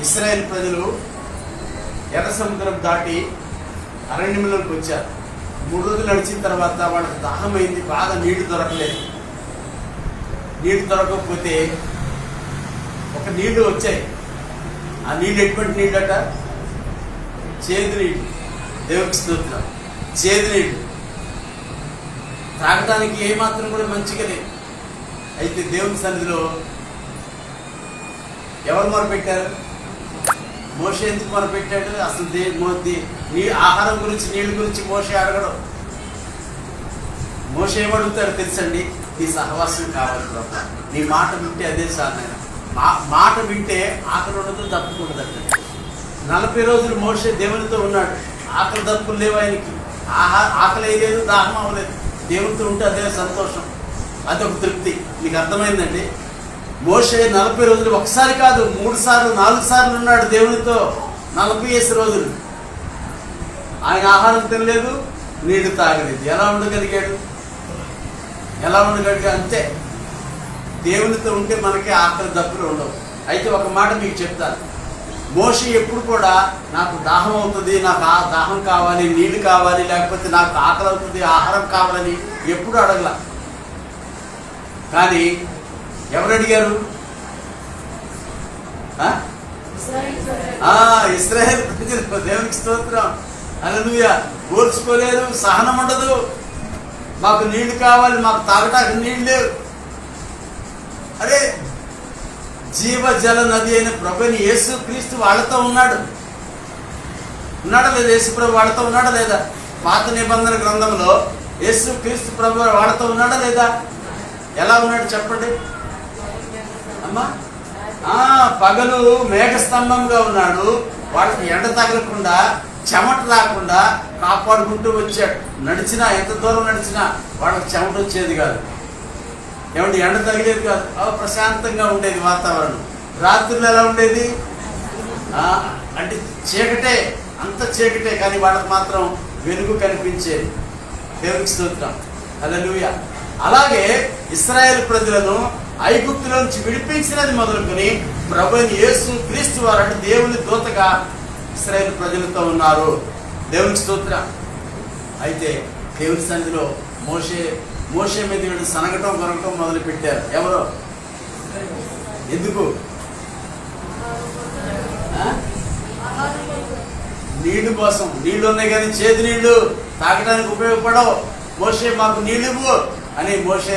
ఇశ్రాయేలు ప్రజలు ఎర్ర సముద్రం దాటి అరణ్యంలోకి వచ్చారు. 3 రోజులు నడిచిన తర్వాత వాళ్ళకి దాహమైంది, బాగా నీళ్లు దొరకలేదు. నీళ్లు దొరకకపోతే ఒక నీళ్లు వచ్చాయి. ఆ నీళ్ళు ఎటువంటి నీళ్ళట? చేదు నీళ్ళు. దేవునికి స్తోత్రం. చేదు నీళ్ళు తాగడానికి ఏమాత్రం కూడా మంచిగా లేదు. అయితే దేవుని సన్నిధిలో ఎవరు మొరపెట్టారు? మోషే ఎందుకు మొరపెట్టాడు? అసలు నీ ఆహారం గురించి, నీళ్ళ గురించి మోషే అడగడం. మోషే ఏమడుగుతాడు తెలుసండి? నీ సహవాసం కావాలి ప్రభు, నీ మాట వింటే అదే సాధన. మాట వింటే ఆకలి ఉండదు, దప్పుకుంటుందండి. 40 రోజులు మోషే దేవునితో ఉన్నాడు. ఆకలి దప్పులు లేవు ఆయనకి. ఆకలి అయ్యలేదు, దాహం అవ్వలేదు. దేవునితో ఉంటే అదే సంతోషం, అదొక తృప్తి. మీకు అర్థమైందండి? మోషే 40 రోజులు ఒకసారి కాదు 3 సార్లు 4 సార్లు ఉన్నాడు దేవునితో. 40 రోజులు ఆయన ఆహారం తినలేదు, నీళ్లు తాగలేదు. ఎలా ఉండగలిగాడు? అంతే. దేవునితో ఉంటే మనకి ఆకలి దప్పులు ఉండవు. అయితే ఒక మాట మీకు చెప్తాను. మోషే ఎప్పుడు కూడా నాకు దాహం అవుతుంది, నాకు ఆ దాహం కావాలి, నీళ్లు కావాలి, లేకపోతే నాకు ఆకలి అవుతుంది, ఆహారం కావాలని ఎప్పుడు అడగల. కానీ ఎవరు అడిగారు? ఇశ్రాయేలు ప్రజలు. దేవునికి స్తోత్రం. హల్లెలూయా. ఓర్చుకోలేరు, సహనం ఉండదు. మాకు నీళ్లు కావాలి, మాకు తాగటానికి నీళ్ళు లేవు. అరే, జీవజల నది అయిన ప్రభుని యేసు క్రీస్తు వాళ్ళతో ఉన్నాడా లేదా? యేసు ప్రభు వాళ్ళతో ఉన్నాడా లేదా? పాత నిబంధన గ్రంథంలో యేసు క్రీస్తు ప్రభు వాళ్ళతో ఉన్నాడా లేదా? ఎలా ఉన్నాడు చెప్పండి అమ్మా. పగలు మేఘస్తంభంగా ఉన్నాడు. వాళ్ళకి ఎండ తగలకుండా, చెమట రాకుండా కాపాడుకుంటూ వచ్చాడు. నడిచినా, ఎంత దూరం నడిచినా వాళ్ళకి చెమట వచ్చేది కాదు. ఏమంటే ఎండ తగిలేది కాదు. ప్రశాంతంగా ఉండేది వాతావరణం. రాత్రులు ఎలా ఉండేది? అంటే చీకటే, అంత చీకటే, కానీ వాళ్ళకి మాత్రం వెలుగు కనిపించేది. దేవునికి స్తోత్రం. హల్లెలూయా. అలాగే ఇశ్రాయేలు ప్రజలను ఐగుప్తులో నుంచి విడిపించినది మొదలుకొని ప్రభువైన యేసు క్రీస్తు వారు అంటే దేవుని దూతగా ఇశ్రాయేలు ప్రజలతో ఉన్నారు. దేవునికి స్తోత్రం. అయితే దేవుని సన్నిధిలో మోషే మీద వీళ్ళు సనగటం కొనగటం మొదలు పెట్టారు. ఎవరో? ఎందుకు? నీళ్లు కోసం. నీళ్లు ఉన్నాయి కానీ చేదు నీళ్లు తాగడానికి ఉపయోగపడవు. మోషే మాకు నీళ్ళు ఇవ్వు అని మోషే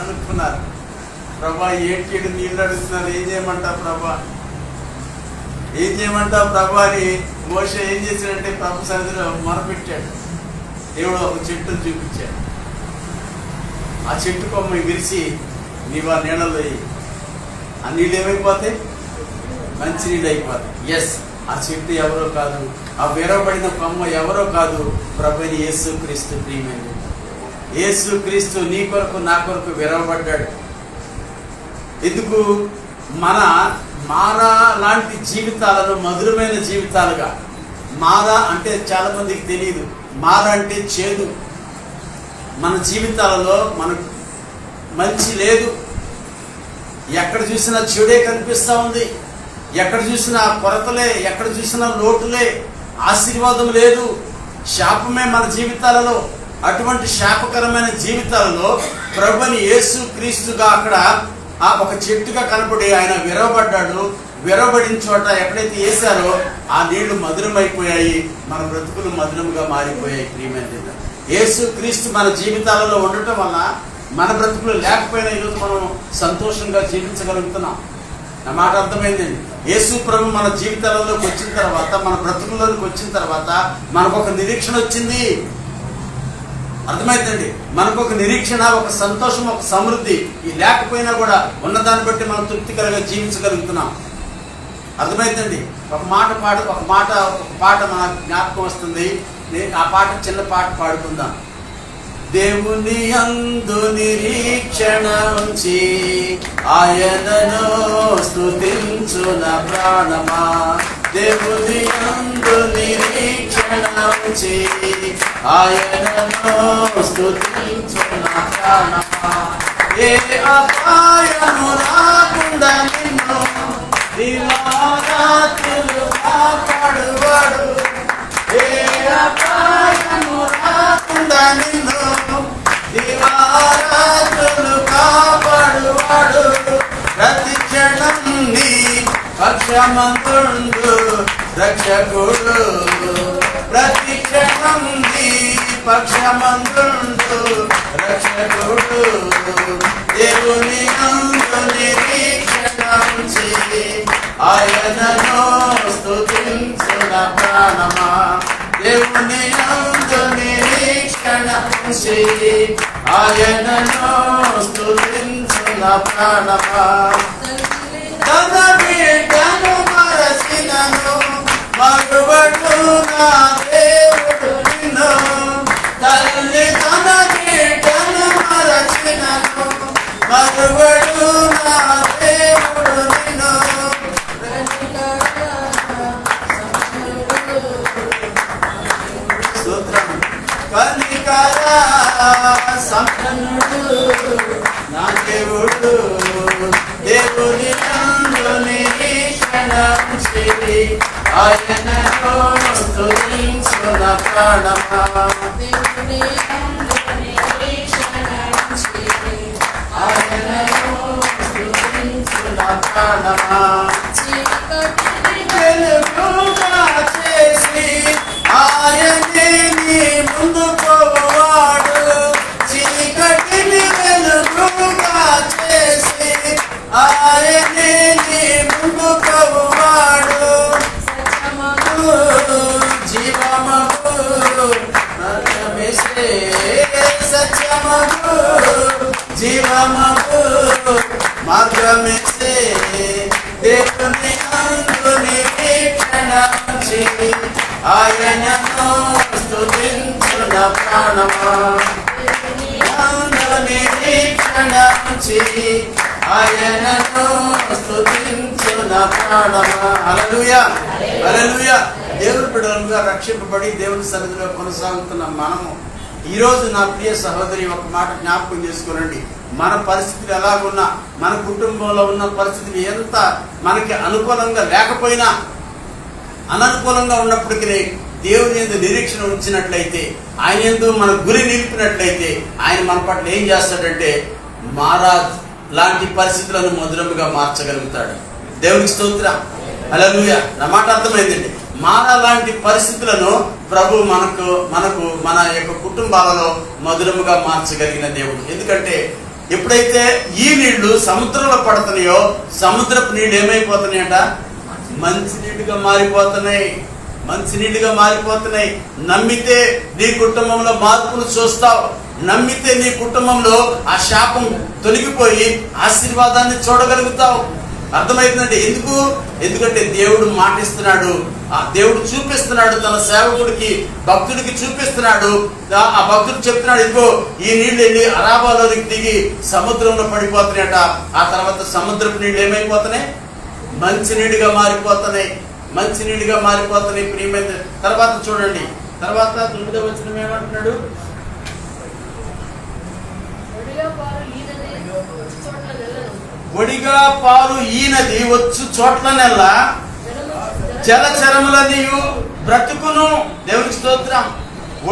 అనుకున్నారు. ప్రభా ఏంటి నీళ్ళు అడుగుతున్నారు, ఏం చేయమంటావు ప్రభా అని మోషే ఏం చేశాడంటే ప్రభు సన్నిధిలో మొరపెట్టాడు. దేవుడు ఒక చెట్టును చూపించాడు. ఆ చెట్టు కొమ్మ విరిచి నీవు ఆ నీళ్ళలో ఆ నీళ్ళు ఏమైపోతాయి? మంచి నీళ్ళు అయిపోతాయి. ఎస్, ఆ చెట్టు ఎవరో కాదు, ఆ విరవబడిన కొమ్మ ఎవరో కాదు, ప్రభువైన యేసు క్రీస్తు. ప్రియమైన యేసుక్రీస్తు నీ కొరకు నా కొరకు విరవబడ్డాడు. ఎందుకు? మన మారా లాంటి జీవితాలను మధురమైన జీవితాలుగా. మారా అంటే చాలా మందికి తెలియదు. మారా అంటే చేదు. మన జీవితాలలో మనకు మంచి లేదు. ఎక్కడ చూసినా చెడే కనిపిస్తూ ఉంది. ఎక్కడ చూసినా కొరతలే, ఎక్కడ చూసినా లోటులే, ఆశీర్వాదం లేదు, శాపమే మన జీవితాలలో. అటువంటి శాపకరమైన జీవితాలలో ప్రభుని యేసు క్రీస్తుగా అక్కడ ఒక చెట్టుగా కనపడి ఆయన విరవబడ్డాడు. విరవబడిన చోట ఎక్కడైతే వేశారో ఆ నీళ్లు మధురమైపోయాయి. మన బ్రతుకులు మధురముగా మారిపోయాయి. ప్రియమైన యేసు క్రీస్తు మన జీవితాలలో ఉండటం వల్ల మన బ్రతుకులు లేకపోయినా ఈరోజు మనం సంతోషంగా జీవించగలుగుతున్నాం. నా మాట అర్థమైందండి. యేసు ప్రభు మన జీవితాలలోకి వచ్చిన తర్వాత, మన బ్రతుకుల్లోకి వచ్చిన తర్వాత మనకు ఒక నిరీక్షణ వచ్చింది. అర్థమైందండి. మనకు ఒక నిరీక్షణ, ఒక సంతోషం, ఒక సమృద్ధి. ఈ లేకపోయినా కూడా ఉన్నదాన్ని బట్టి మనం తృప్తికరంగా జీవించగలుగుతున్నాం. అర్థమైందండి. ఒక పాట మన జ్ఞాపకం వస్తుంది. ఆ పాట చిన్న పాట పాడుకుందాం. దేవుని యందు నిరీక్షణ ఉంచి ఆయనను స్తుతించున ప్రాణమా. దేవుని యందు నిరీక్షణ ఉంచి ఆయనను స్తుతించున ప్రాణమా. ఏ అపాయము రాకుండా నిన్ను దివారాత్రులు కాపాడువాడు. ఏ అపాయము రాకుండా నిన్ను దివారాత్రులు కాపాడువాడు. ప్రతి క్షణం నీ పక్షమందుండు రక్షకుడు. ప్రతి క్షణం నీ పక్షమందుండు రక్షకుడు. దేవుని యందు నిరీక్షణ ఉంచి ఆయనను స్తుతించున ప్రాణమా. దేవుని యందు నిరీక్షణ ఉంచి ఆయనను స్తుతించున ప్రాణమా. తన బిడ్డను మరచినను మరువడు నా దేవుడు నిన్ను. తల్లి తన బిడ్డను మరచినను మరువడు నా దేవుడు నిన్ను. కనికర సంపన్నుడు నా దేవుడు. దేవుని యందు నిరీక్షణ ఉంచి ఆయనను స్తుతించున ప్రాణమా. దేవుని యందు నిరీక్షణ ఉంచి ఆయనను స్తుతించున ప్రాణమా. చీకటిని వెలుగుగా చేసి ఆయనే నీ ముందు పోవాడు. చీకటిని వెలుగుగా చేసి ఆయనే నీ ముందు పోవాడు. జీవమగు మార్గమేసే, సత్యమగు జీవమగు మార్గమేసే. దేవుని యందు నిరీక్షణ ఉంచి ఆయనను స్తుతించున ప్రాణమా. యందు నిరీక్షణ ఉంచి ఆయనను స్తుతించున ప్రాణమా. హల్లెలూయా, హల్లెలూయా. దేవుని బిడ్డలుగా రక్షింపబడి దేవుని సన్నిధిలో కొనసాగుతున్న మనము ఈరోజు నా ప్రియ సహోదరి ఒక మాట జ్ఞాపకం చేసుకోనండి. మన పరిస్థితులు ఎలాగున్నా, మన కుటుంబంలో ఉన్న పరిస్థితులు ఎంత మనకి అనుకూలంగా లేకపోయినా, అననుకూలంగా ఉన్నప్పటికీ దేవుని యందు నిరీక్షణ ఉంచినట్లయితే, ఆయన యందు మన గురి నిలిపినట్లయితే ఆయన మన పట్ల ఏం చేస్తాడంటే మహారాజ్ లాంటి పరిస్థితులను మధురముగా మార్చగలుగుతాడు. దేవునికి స్తోత్రం, హల్లెలూయా. నా మాట అర్థమైందండి. మారా లాంటి పరిస్థితులను ప్రభు మనకు మన యొక్క కుటుంబాలలో మధురముగా మార్చగలిగిన దేవుడు. ఎందుకంటే ఎప్పుడైతే ఈ నీళ్లు సముద్రంలో పడుతున్నాయో సముద్రపు నీళ్ళు ఏమైపోతున్నాయట? మంచినీళ్ళుగా మారిపోతున్నాయి. మంచినీళ్ళుగా మారిపోతున్నాయి. నమ్మితే నీ కుటుంబంలో మార్పును చూస్తావు. నమ్మితే నీ కుటుంబంలో ఆ శాపం తొలగిపోయి ఆశీర్వాదాన్ని చూడగలుగుతావు. అర్థమైందండి. ఎందుకంటే దేవుడు మాటిస్తున్నాడు, ఆ దేవుడు చూపిస్తున్నాడు తన సేవకుడికి, భక్తుడికి చూపిస్తున్నాడు. ఆ భక్తుడు చెప్తున్నాడు, ఇదిగో ఈ నీళ్ళు వెళ్ళి అరాబాలోకి దిగి సముద్రంలో పడిపోతున్నాయట. ఆ తర్వాత సముద్రపు నీళ్ళు ఏమైపోతున్నాయి? మంచినీళ్ళుగా మారిపోతున్నాయి, మంచినీళ్ళుగా మారిపోతున్నాయి. ప్రియమైన తర్వాత చూడండి, తర్వాత 9వ వచనం ఏమంటున్నాడు? ఒడిగా పాలు ఈనది వచ్చు చోట్ల నెల జలచరములన్నీయు బ్రతుకును. దేవునికి స్తోత్రం.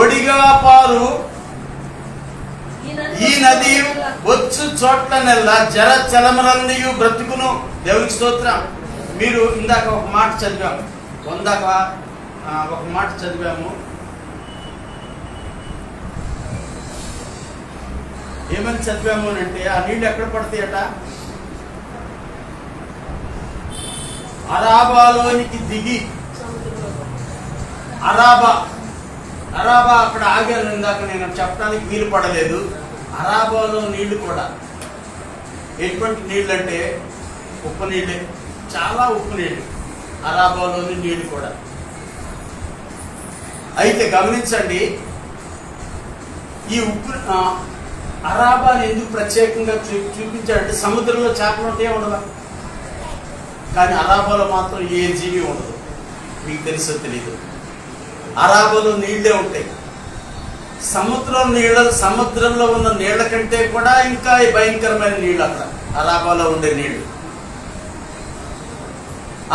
ఒడిగా పాలు ఈ నది వచ్చు చోట్ల నెల జలచరములన్నీయు బ్రతుకును. దేవునికి స్తోత్రం. మీరు ఇందాక ఒక మాట చదివాము, ఒక మాట చదివాము. ఏమని చదివాము అని అంటే, ఆ నీళ్ళు ఎక్కడ పడతాయట? అరాబాలోనికి దిగి, అరాబా అక్కడ ఆగాను ఇందాక, నేను చెప్పడానికి వీలు పడలేదు. అరాబాలో నీళ్లు కూడా ఎటువంటి నీళ్ళు అంటే ఉప్పు నీళ్ళే, చాలా ఉప్పు నీళ్ళు అరాబాలోని నీళ్లు కూడా. అయితే గమనించండి, ఈ ఉప్పు అరాబాని ఎందుకు ప్రత్యేకంగా చూపించాడంటే, సముద్రంలో చేపలు ఉంటే ఉండవా, కానీ అరాబాలో మాత్రం ఏ జీవి ఉండదు. మీకు తెలుసో తెలీదు, అరాబాలో నీళ్లే ఉంటాయి. సముద్రంలో ఉన్న నీళ్ల కంటే కూడా ఇంకా భయంకరమైన నీళ్ళు అక్కడ అరాబాలో ఉండే నీళ్లు.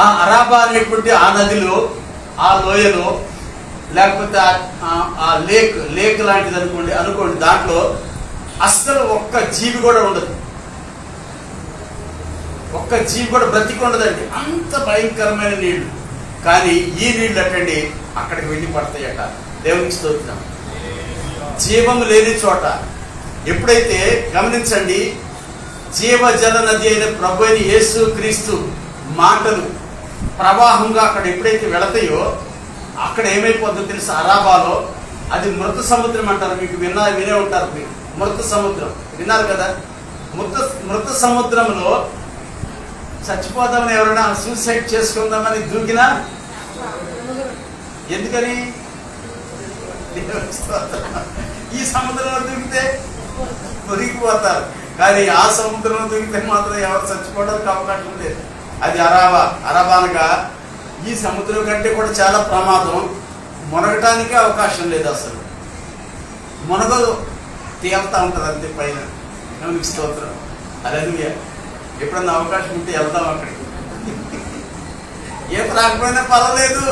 ఆ అరాబా అనేటువంటి ఆ నదిలో, ఆ లోయలో, లేకపోతే ఆ లేక్ లాంటిది అనుకోండి, దాంట్లో అస్సలు ఒక్క జీవి కూడా ఉండదు, ఒక్క జీవి కూడా బ్రతికి ఉండదండి. అంత భయంకరమైన నీళ్లు. కానీ ఈ నీళ్ళు అటండి అక్కడికి వెళ్ళి పడతాయట. దేవునికి స్తోత్రం. జీవము లేని చోట ఎప్పుడైతే, గమనించండి, జీవజల నది అయిన ప్రభు అయిన యేసు క్రీస్తు మాటలు ప్రవాహంగా అక్కడ ఎప్పుడైతే వెళతాయో, అక్కడ ఏమైపోతుందో తెలుసు, అరాబాలో అది మృత సముద్రం అంటారు. మీకు వినే ఉంటారు, మీరు మృత సముద్రం విన్నారు కదా. మృత సముద్రంలో చచ్చిపోదామని ఎవరైనా సూసైడ్ చేసుకుందామని దూకినా, ఎందుకని? ఈ సముద్రంలో దూకితే మురిగిపోతారు, కానీ ఆ సముద్రంలో దూకితే మాత్రం ఎవరు చచ్చిపోవడానికి అవకాశం లేదు. అది అరాబా అనగా ఈ సముద్రం కంటే కూడా చాలా ప్రమాదం. మునగటానికే అవకాశం లేదు, అసలు మునగదు, తేలుతా ఉంటుంది అంతే పైన. దేవునికి స్తోత్రం. హల్లెలూయా. ఎప్పుడన్నా అవకాశం ఉంటే వెళ్దాం అక్కడికి. ఏం రాకపోయినా పర్వాలేదు,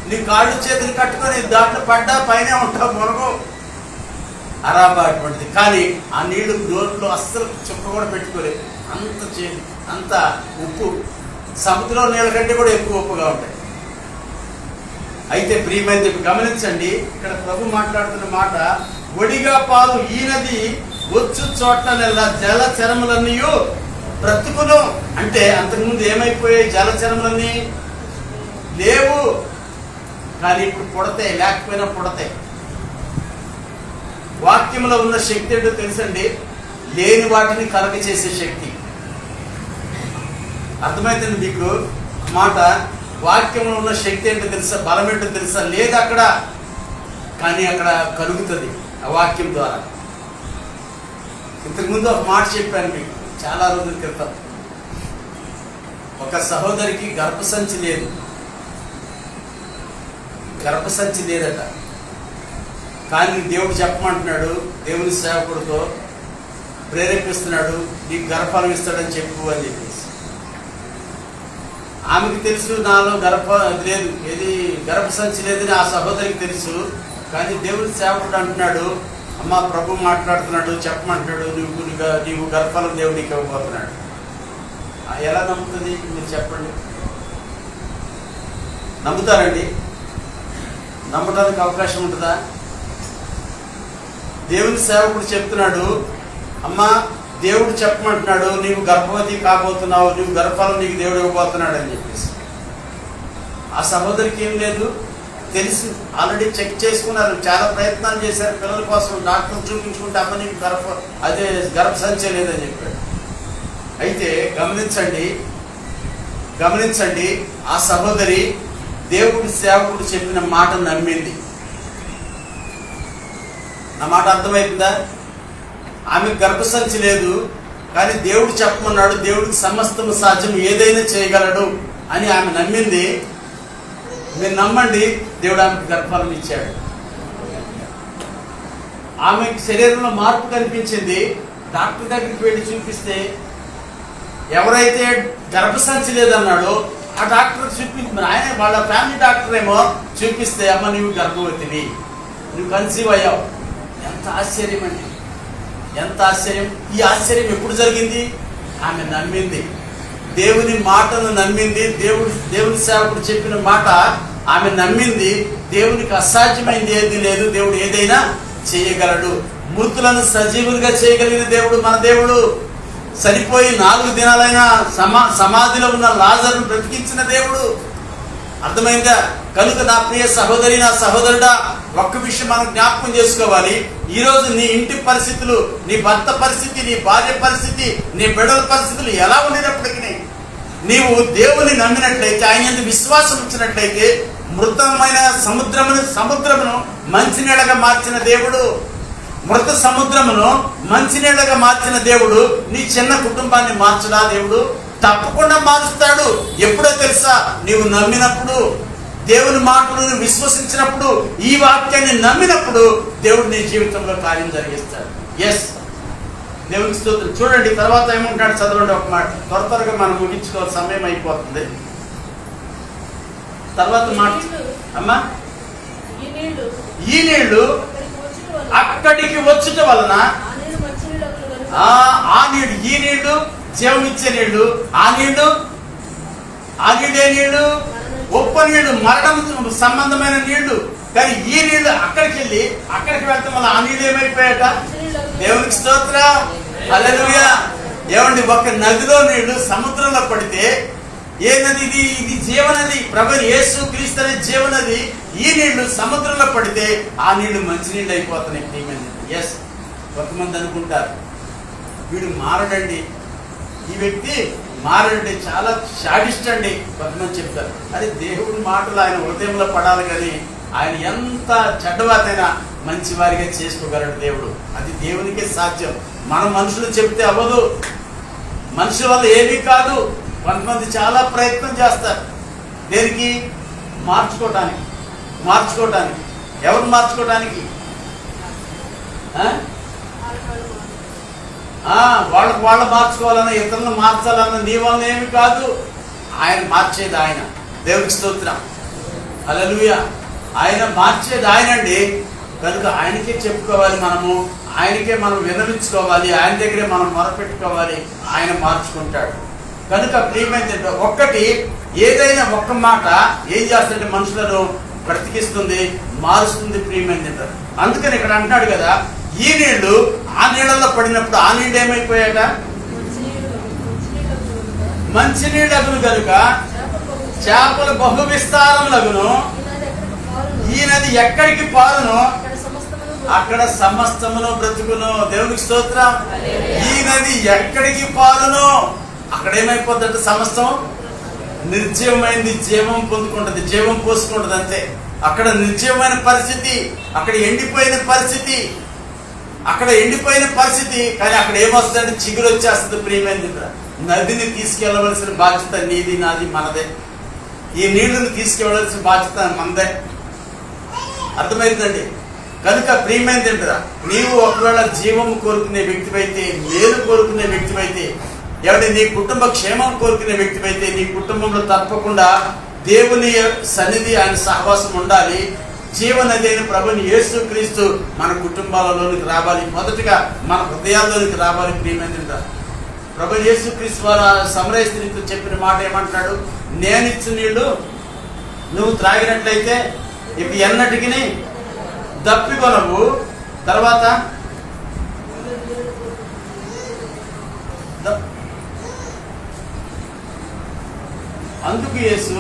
నీ కాళ్ళు చేతులు కట్టుకొని దాంట్లో పడ్డా పైన ఉంటావు, మునగవు. అరాబా అటువంటిది. కానీ ఆ నీళ్లు నోట్లో అస్సలు చుక్క కూడా పెట్టుకోలేదు, అంత ఉప్పు. సముద్రం నీళ్ళ కంటే కూడా ఎక్కువ ఉప్పుగా ఉంటాయి. అయితే ప్రియమైనది గమనించండి, ఇక్కడ ప్రభు మాట్లాడుతున్న మాట, ఒడిగా పాలు ఈనది వచ్చు చోట్ల నెల జలచరములన్నీ బ్రతుకును. అంటే అంతకుముందు ఏమైపోయాయి? జలచరములన్నీ లేవు, కానీ ఇప్పుడు పుడతాయి, లేకపోయినా పుడతాయి. వాక్యంలో ఉన్న శక్తి ఏంటో తెలుసండి, లేని వాటిని కలగ చేసే శక్తి. అర్థమైతుంది మీకు మాట? వాక్యంలో ఉన్న శక్తి ఏంటో తెలుసా, బలం ఏంటో తెలుసా? లేదు అక్కడ, కానీ అక్కడ కలుగుతుంది ఆ వాక్యం ద్వారా. ఇంతకుముందు ఒక మాట చెప్పాను మీకు చాలా రోజుల క్రితం. ఒక సహోదరికి గర్భసంచి లేదట, కానీ దేవుడు చెప్పమంటున్నాడు, దేవుని సేవకుడితో ప్రేరేపిస్తున్నాడు, నీకు గర్భఫలం ఇస్తాడని చెప్పు అని చెప్పేసి. ఆమెకు తెలుసు నాలో లేదు, ఏది గర్భసంచి లేదని ఆ సహోదరికి తెలుసు. కానీ దేవుని సేవకుడు అంటున్నాడు, అమ్మ ప్రభు మాట్లాడుతున్నాడు, చెప్పమంటున్నాడు, నీవు గర్భఫలం దేవుడికి ఇవ్వబోతున్నాడు. ఎలా నమ్ముతుంది? మీరు చెప్పండి. నమ్ముతారండి? నమ్మటానికి అవకాశం ఉంటుందా? దేవుని సేవకుడు చెప్తున్నాడు, అమ్మా దేవుడు చెప్పమంటున్నాడు, నీవు గర్భవతి కాబోతున్నావు, నీవు గర్భఫలం నీకు దేవుడు ఇవ్వబోతున్నాడు అని చెప్పేసి. ఆ సహోదరికి ఏం లేదు, తెలుసు, ఆల్రెడీ చెక్ చేసుకున్నారు, చాలా ప్రయత్నాలు చేశారు పిల్లల కోసం, డాక్టర్ చూపించుకుంటే అమ్మ నీకు గర్భసంచే లేదని చెప్పాడు. అయితే గమనించండి, ఆ సహోదరి దేవుడి సేవకుడు చెప్పిన మాట నమ్మింది. నా మాట అర్థమైందా? ఆమె గర్భసంచి లేదు, కానీ దేవుడు చెప్పమన్నాడు, దేవుడికి సమస్తము సాధ్యం, ఏదైనా చేయగలడు అని ఆమె నమ్మింది. మీరు నమ్మండి, దేవుడు ఆమెకు గర్భఫలం ఇచ్చాడు. ఆమెకి శరీరంలో మార్పు కనిపించింది. డాక్టర్ దగ్గరికి వెళ్ళి చూపిస్తే ఎవరైతే గర్భసంచి లేదన్నాడో ఆ డాక్టర్ చూపించి, ఆయన వాళ్ళ ఫ్యామిలీ డాక్టర్ ఏమో చూపిస్తే, అమ్మ నువ్వు గర్భవతివి, నువ్వు కన్సీవ్ అయ్యావు. ఎంత ఆశ్చర్యం అండి, ఎంత ఆశ్చర్యం! ఈ ఆశ్చర్యం ఎప్పుడు జరిగింది? ఆమె నమ్మింది, దేవుని మాటను నమ్మింది. దేవుని సేవకుడు చెప్పిన మాట ఆమె నమ్మింది. దేవునికి అసాధ్యమైంది ఏది లేదు, దేవుడు ఏదైనా చేయగలడు. మృతులను సజీవులుగా చేయగలిగిన దేవుడు మన దేవుడు. చనిపోయి 4 దినాలైనా సమాధిలో ఉన్న లాజరును బ్రతికించిన దేవుడు. అర్థమైందా? కనుక నా ప్రియ సహోదరి, నా సహోదరుడా, ఒక్క విషయం మనం జ్ఞాపకం చేసుకోవాలి. ఈరోజు నీ ఇంటి పరిస్థితులు, నీ భర్త పరిస్థితి, నీ భార్య పరిస్థితి, నీ బిడ్డల పరిస్థితులు ఎలా ఉండినప్పటికీ నీవు దేవుని నమ్మినట్లయితే, ఆయన యందు విశ్వాసం ఉంచినట్లయితే, మృతమైన సముద్రమును మంచినీళ్ళగా మార్చిన దేవుడు, మృత సముద్రమును మంచినీళ్ళగా మార్చిన దేవుడు నీ చిన్న కుటుంబాన్ని మార్చడా? దేవుడు తప్పకుండా మారుస్తాడు. ఎప్పుడో తెలుసా? నీవు నమ్మినప్పుడు, దేవుని మాటలు నువ్వు విశ్వసించినప్పుడు, ఈ వాక్యాన్ని నమ్మినప్పుడు దేవుడు నీ జీవితంలో కార్యం జరిగిస్తాడు. ఎస్, దేవునికి స్తోత్రం. చూడండి తర్వాత ఏమంటాడు, చదవండి ఒక మాట, త్వరగా మనం ముగించుకోవాలి, సమయం అయిపోతుంది. తర్వాత మాట అమ్మా, ఈ నీళ్లు అక్కడికి వచ్చుట వలన ఆ నీళ్లు, ఈ నీళ్లు జీవమిచ్చే నీళ్లు, ఆ నీళ్లు ఏ నీళ్లు? ఉప్పు నీళ్లు, మరణం సంబంధమైన నీళ్లు. కానీ ఈ నీళ్లు అక్కడికి వెళ్తాం వల్ల ఆ నీళ్ళు ఏమైపోయాట? దేవునికి స్తోత్రం, హల్లెలూయా. ఏమండి, ఒక నదిలో నీళ్లు సముద్రంలో పడితే ఏ నది ఇది? ఇది జీవనది. ప్రభు యేసు క్రీస్తు అనే జీవనది. ఈ నీళ్లు సముద్రంలో పడితే ఆ నీళ్లు మంచినీళ్ళు అయిపోతున్నాయి. ఎస్, కొంతమంది అనుకుంటారు వీడు మారడండి, ఈ వ్యక్తి మారడండి, చాలా షాడిస్ట్ అండి కొంతమంది చెప్తారు. అది దేవుడి మాటలు ఆయన హృదయంలో పడాలి, కానీ ఆయన ఎంత చెడ్డవాతైనా మంచి వారిగా చేసుకోగలడు దేవుడు. అది దేవునికే సాధ్యం. మన మనుషులు చెప్తే అవ్వదు, మనుషుల వల్ల ఏమీ కాదు. కొంతమంది చాలా ప్రయత్నం చేస్తారు దేనికి? మార్చుకోవటానికి. ఎవరు మార్చుకోవటానికి? వాళ్ళు మార్చుకోవాలన్నా, ఇతరులను మార్చాలన్నా నీ వల్ల ఏమి కాదు. ఆయన మార్చేది ఆయన. దేవునికి స్తోత్రం, హల్లెలూయా. ఆయన మార్చేది ఆయనండి. కనుక ఆయనకే చెప్పుకోవాలి, ఆయనకే మనం విన్నవించుకోవాలి, ఆయన దగ్గరే మనం మొరపెట్టుకోవాలి. ఆయన మార్చుకుంటాడు. కనుక ప్రియమైన ఒక్కటి, ఏదైనా ఒక్క మాట ఏం చేస్తుంటే మనుషులను బ్రతికిస్తుంది, మారుస్తుంది. ప్రియమైన అందుకని ఇక్కడ అంటున్నాడు కదా, ఈ నీళ్లు ఆ నీళ్ళలో పడినప్పుడు ఆ నీళ్ళు ఏమైపోయాట? మంచినీళ్ళగును కనుక చేపలు బహు విస్తారములగును. ఈ నది ఎక్కడికి పారును, అక్కడ సమస్తమును బ్రతుకును. దేవునికి స్తోత్రం. ఈ నది ఎక్కడికి పారును, అక్కడ ఏమైపోద్దంటే సమస్తం నిర్జీవమైంది, జీవం పొందుకుంటది, జీవం పోసుకుంటది, అంతే. అక్కడ నిర్జీవమైన పరిస్థితి, అక్కడ ఎండిపోయిన పరిస్థితి, కానీ అక్కడ ఏమొస్తుందంటే చిగురు వచ్చేస్తుంది. ప్రియమైన నదిని తీసుకెళ్లవలసిన బాధ్యత నీది, నాది, మనదే. ఈ నీళ్లను తీసుకెళ్లవలసిన బాధ్యత మనదే. అర్థమైందండి? కనుక ప్రియమైన నీవు ఒకవేళ జీవం కోరుకునే వ్యక్తివైతే, మేలు కోరుకునే వ్యక్తివైతే, ఎవరి నీ కుటుంబ క్షేమం కోరుకునే వ్యక్తివైతే, నీ కుటుంబంలో తప్పకుండా దేవుని సన్నిధి, ఆయన సహవాసం ఉండాలి. జీవనది అయిన ప్రభుని యేసు క్రీస్తు మన కుటుంబాలలోనికి రావాలి, మొదటిగా మన హృదయాల్లోనికి రావాలి. ప్రియమైన ప్రభు యేసు క్రీస్తు వారు సమరయ స్త్రీతో చెప్పిన మాట ఏమంటున్నాడు? నేనిచ్చు నీళ్లు నువ్వు త్రాగినట్లయితే ఇవి ఎన్నటికి దప్పికొనవు. తర్వాత అందుకు యేసు,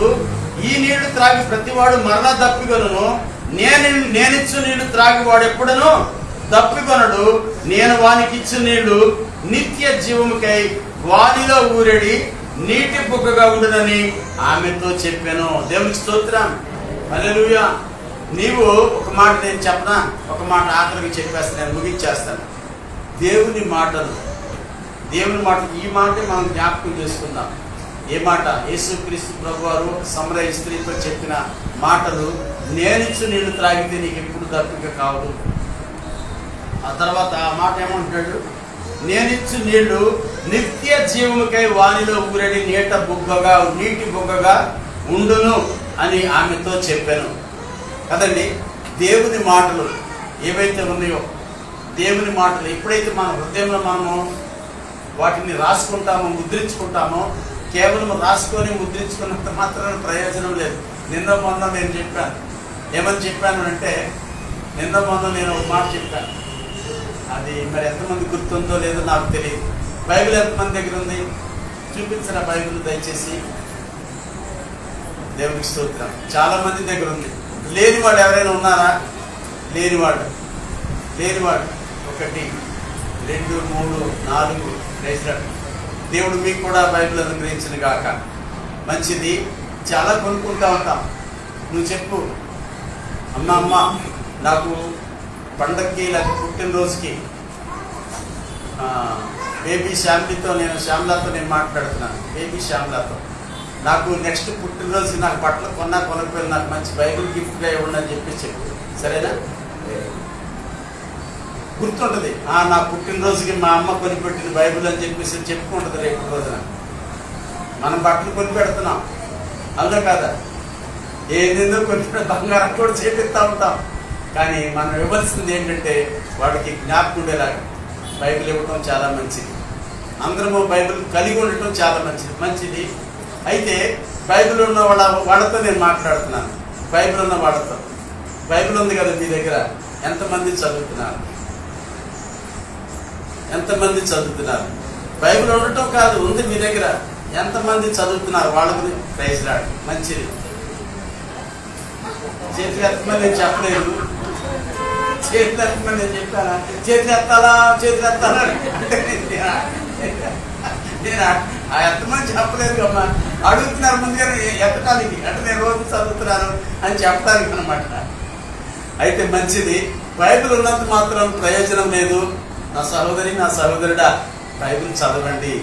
ఈ నీళ్లు త్రాగి ప్రతివాడు మరలా దప్పికొను, నేనిచ్చు నీళ్లు త్రాగి వాడు ఎప్పుడను దప్పికొనడు. నేను వానికి ఇచ్చు నీళ్లు నిత్య జీవముకై వానిలో ఊరెడి నీటి బుగ్గగా ఉండునని ఆమెతో చెప్పాను. దేవునికి స్తోత్రం. హల్లెలూయా. నీవు ఒక మాట నేను చెప్పనా, ఒక మాట ఆఖరికి చెప్పేస్తాను, నేను ముగించేస్తాను. దేవుని మాటలు ఈ మాట మనం జ్ఞాపకం చేసుకుందాం. ఏ మాట? యేసుక్రీస్తు ప్రభువారు సమరయ స్త్రీతో చెప్పిన మాటలు, నేనిచ్చు నీళ్లు త్రాగితే నీకు ఎప్పుడు దప్పిక కావదు. ఆ తర్వాత ఆ మాట ఏమంటాడు? నేనిచ్చు నీళ్లు నిత్య జీవముకై వానిలో ఊరడి నీటి బుగ్గగా ఉండును అని ఆమెతో చెప్పాను కదండి. దేవుని మాటలు ఏవైతే ఉన్నాయో, దేవుని మాటలు ఎప్పుడైతే మన హృదయంలో మనము వాటిని రాసుకుంటామో, ముద్రించుకుంటామో, కేవలం రాసుకొని ముద్రించుకున్నంత మాత్రాన ప్రయోజనం లేదు. నిన్న మొన్న నేను చెప్పాను. ఏమని చెప్పాను అంటే, నిన్న మొన్న నేను ఒక మాట చెప్పాను. అది మరి ఎంతమంది గుర్తుందో లేదో నాకు తెలియదు. బైబిల్ ఎంతమంది దగ్గర ఉంది? చూపించిన బైబిల్ దయచేసి. దేవునికి స్తోత్రం. చాలా మంది దగ్గర ఉంది. లేనివాడు ఎవరైనా ఉన్నారా? లేనివాడు 1 2 3 4 ప్రైజ్లార్డ్. దేవుడు మీకు కూడా బైబిల్ అనుగ్రహించిన గాక. మంచిది. చాలా కొనుక్కుంటా ఉంటాం. నువ్వు చెప్పు, అమ్మ నాకు పండగకి లేక పుట్టినరోజుకి బేబీ శ్యామ్లాతో నేను మాట్లాడుతున్నాను. బేబీ శ్యామ్లాతో నాకు నెక్స్ట్ పుట్టినరోజుకి నాకు బట్టలు కొనకపోయినా నాకు మంచి బైబిల్ గిఫ్ట్గా ఇవ్వండి అని చెప్పు. సరేనా? గుర్తుంటుంది. నా పుట్టినరోజుకి మా అమ్మ కొనిపెట్టింది బైబిల్ అని చెప్పేసి చెప్పుకుంటుంది. రేపు రోజున మనం బట్టలు కొనిపెడుతున్నాం, అవునా కాదా? ఏదేందో కొనిపెట్ట బంగారం కూడా చేపిస్తూ ఉంటాం. కానీ మనం ఇవ్వాల్సింది ఏంటంటే వాడికి జ్ఞాపకం ఉండేలాగా బైబిల్ ఇవ్వటం చాలా మంచిది. అందరము బైబిల్ కలిగి ఉండటం చాలా మంచిది. అయితే బైబిల్ ఉన్న వాళ్ళతో నేను మాట్లాడుతున్నాను. బైబిల్ ఉన్న వాళ్ళతో. బైబిల్ ఉంది కదా మీ దగ్గర, ఎంతమంది చదువుతున్నారు? బైబిల్ ఉండటం కాదు, ఉంది మీ దగ్గర. ఎంతమంది చదువుతున్నారు? వాళ్ళకి ప్రైజ్లార్డ్. మంచిది. చేతి ఎత్తమని నేను చెప్పలేదు. చేతి ఎత్తమని నేను చెప్పానా? చేతి ఎత్తాలా అంటే నేను ఆ ఎత్తమని చెప్పలేదు అమ్మా. అడుగుతున్నారు ముందుగా ఎత్తడానికి. అంటే నేను రోజు చదువుతున్నాను అని చెప్పడానికి అనమాట. అయితే మంచిది. బైబిల్ ఉన్నంత మాత్రం ప్రయోజనం లేదు. నా సహోదరి, నా సహోదరుడా, బైబిల్ చదవండి.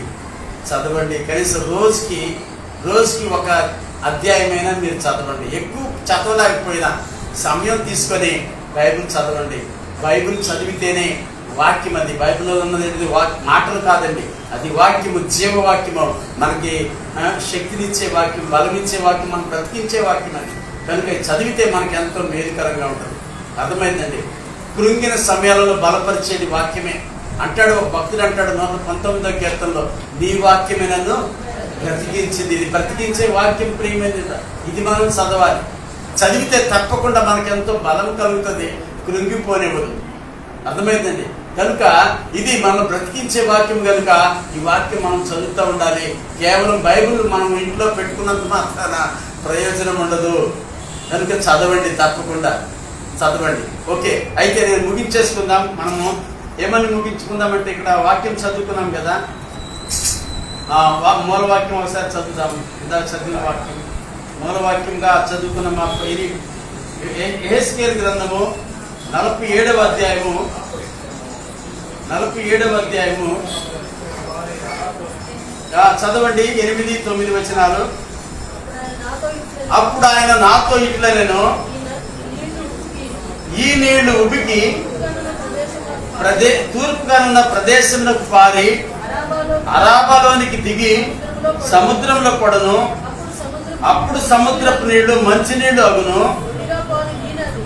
కనీసం రోజుకి ఒక అధ్యాయమైనా మీరు చదవండి. ఎక్కువ చదవలేకపోయినా సమయం తీసుకొని బైబిల్ చదవండి. బైబిల్ చదివితేనే వాక్యం, అది బైబిల్లో ఉన్నది మాటలు కాదండి, అది వాక్యము, జీవవాక్యము. మనకి శక్తినిచ్చే వాక్యం, బలమిచ్చే వాక్యం, మనకు బ్రతికించే వాక్యం అది. కనుక చదివితే మనకి ఎంతో మేలుకరంగా ఉంటుంది. అర్థమైందండి? కృంగిన సమయాలలో బలపరిచేది వాక్యమే అంటాడు ఒక భక్తుడు. అంటాడు 119వ కీర్తనలో, నీ వాక్యమే నన్ను బ్రతికించింది. ఇది బ్రతికించే వాక్యం ప్రియమైనది. ఇది మనం చదవాలి. చదివితే తప్పకుండా మనకెంతో బలం కలుగుతుంది, కృంగిపోనివ్వదు. అర్థమైందండి? కనుక ఇది మనం బ్రతికించే వాక్యం. కనుక ఈ వాక్యం మనం చదువుతూ ఉండాలి. కేవలం బైబిల్ మనం ఇంట్లో పెట్టుకున్నంత మాత్రాన ప్రయోజనం ఉండదు. కనుక చదవండి, తప్పకుండా చదవండి. ఓకే, అయితే నేను ముగించేసుకుందాం. మనము ఏమని ముగించుకుందామంటే, ఇక్కడ వాక్యం చదువుకున్నాం కదా, మూలవాక్యం ఒకసారి చదువుతాం. ఇందాక చదివిన వాక్యం మూలవాక్యంగా చదువుకున్న మాకు ఇది యెహెజ్కేలు గ్రంథము 47వ అధ్యాయము చదవండి. 8, 9 వచనాలు. అప్పుడు ఆయన నాతో ఇట్లనెను, ఈ నీళ్లు ఉబికి తూర్పుగానున్న ప్రదేశంలోకి పారి అరాబాలోనికి దిగి సముద్రంలో పడను. అప్పుడు సముద్రపు నీళ్లు మంచి నీళ్లు అగును.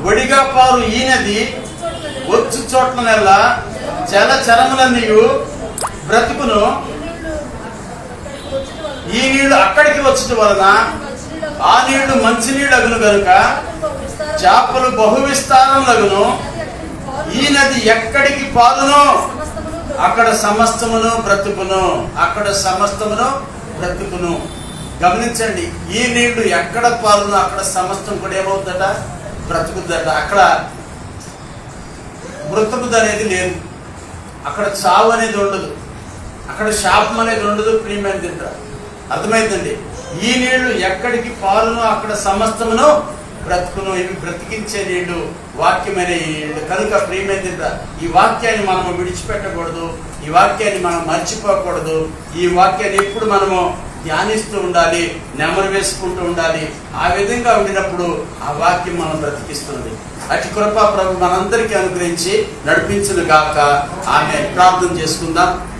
ఒడిగా పారు ఈ నది వచ్చు చోట్లనెల్లా జలచరములన్నీయు బ్రతుకును. ఈ నీళ్లు అక్కడికి వచ్చటం వలన ఆ నీళ్లు మంచి నీళ్లు అగును గనుక చేపలు బహు విస్తారములగును. ఈ నది ఎక్కడికి పారునో అక్కడ సమస్తమును బ్రతుకును. గమనించండి, ఈ నీళ్లు ఎక్కడ పారునో అక్కడ సమస్తం కూడా ఏమవుతుందట? బ్రతుకుద్దట. అక్కడ మృతకుది అనేది లేదు, అక్కడ చావు అనేది ఉండదు, అక్కడ శాపం అనేది ఉండదు. ప్రియమైన తింటారు. అర్థమైందండి. ఈ నీళ్లు ఎక్కడికి పారును అక్కడ సమస్తమును బ్రతుకును. ఇవి బ్రతికించే నీళ్లు, వాక్యమైన ఈ నీళ్లు. కనుక ప్రియమైన ఈ వాక్యాన్ని మనము విడిచిపెట్టకూడదు, ఈ వాక్యాన్ని మనం మర్చిపోకూడదు. ఈ వాక్యాన్ని ఎప్పుడు మనము ధ్యానిస్తూ ఉండాలి, నెమరు వేసుకుంటూ ఉండాలి. ఆ విధంగా ఉండినప్పుడు ఆ వాక్యం మనం బ్రతికిస్తుంది. అటు కృప ప్రభు మనందరికీ అనుగ్రహించి నడిపించును గాక. ఆమె ప్రార్థన చేసుకుందాం.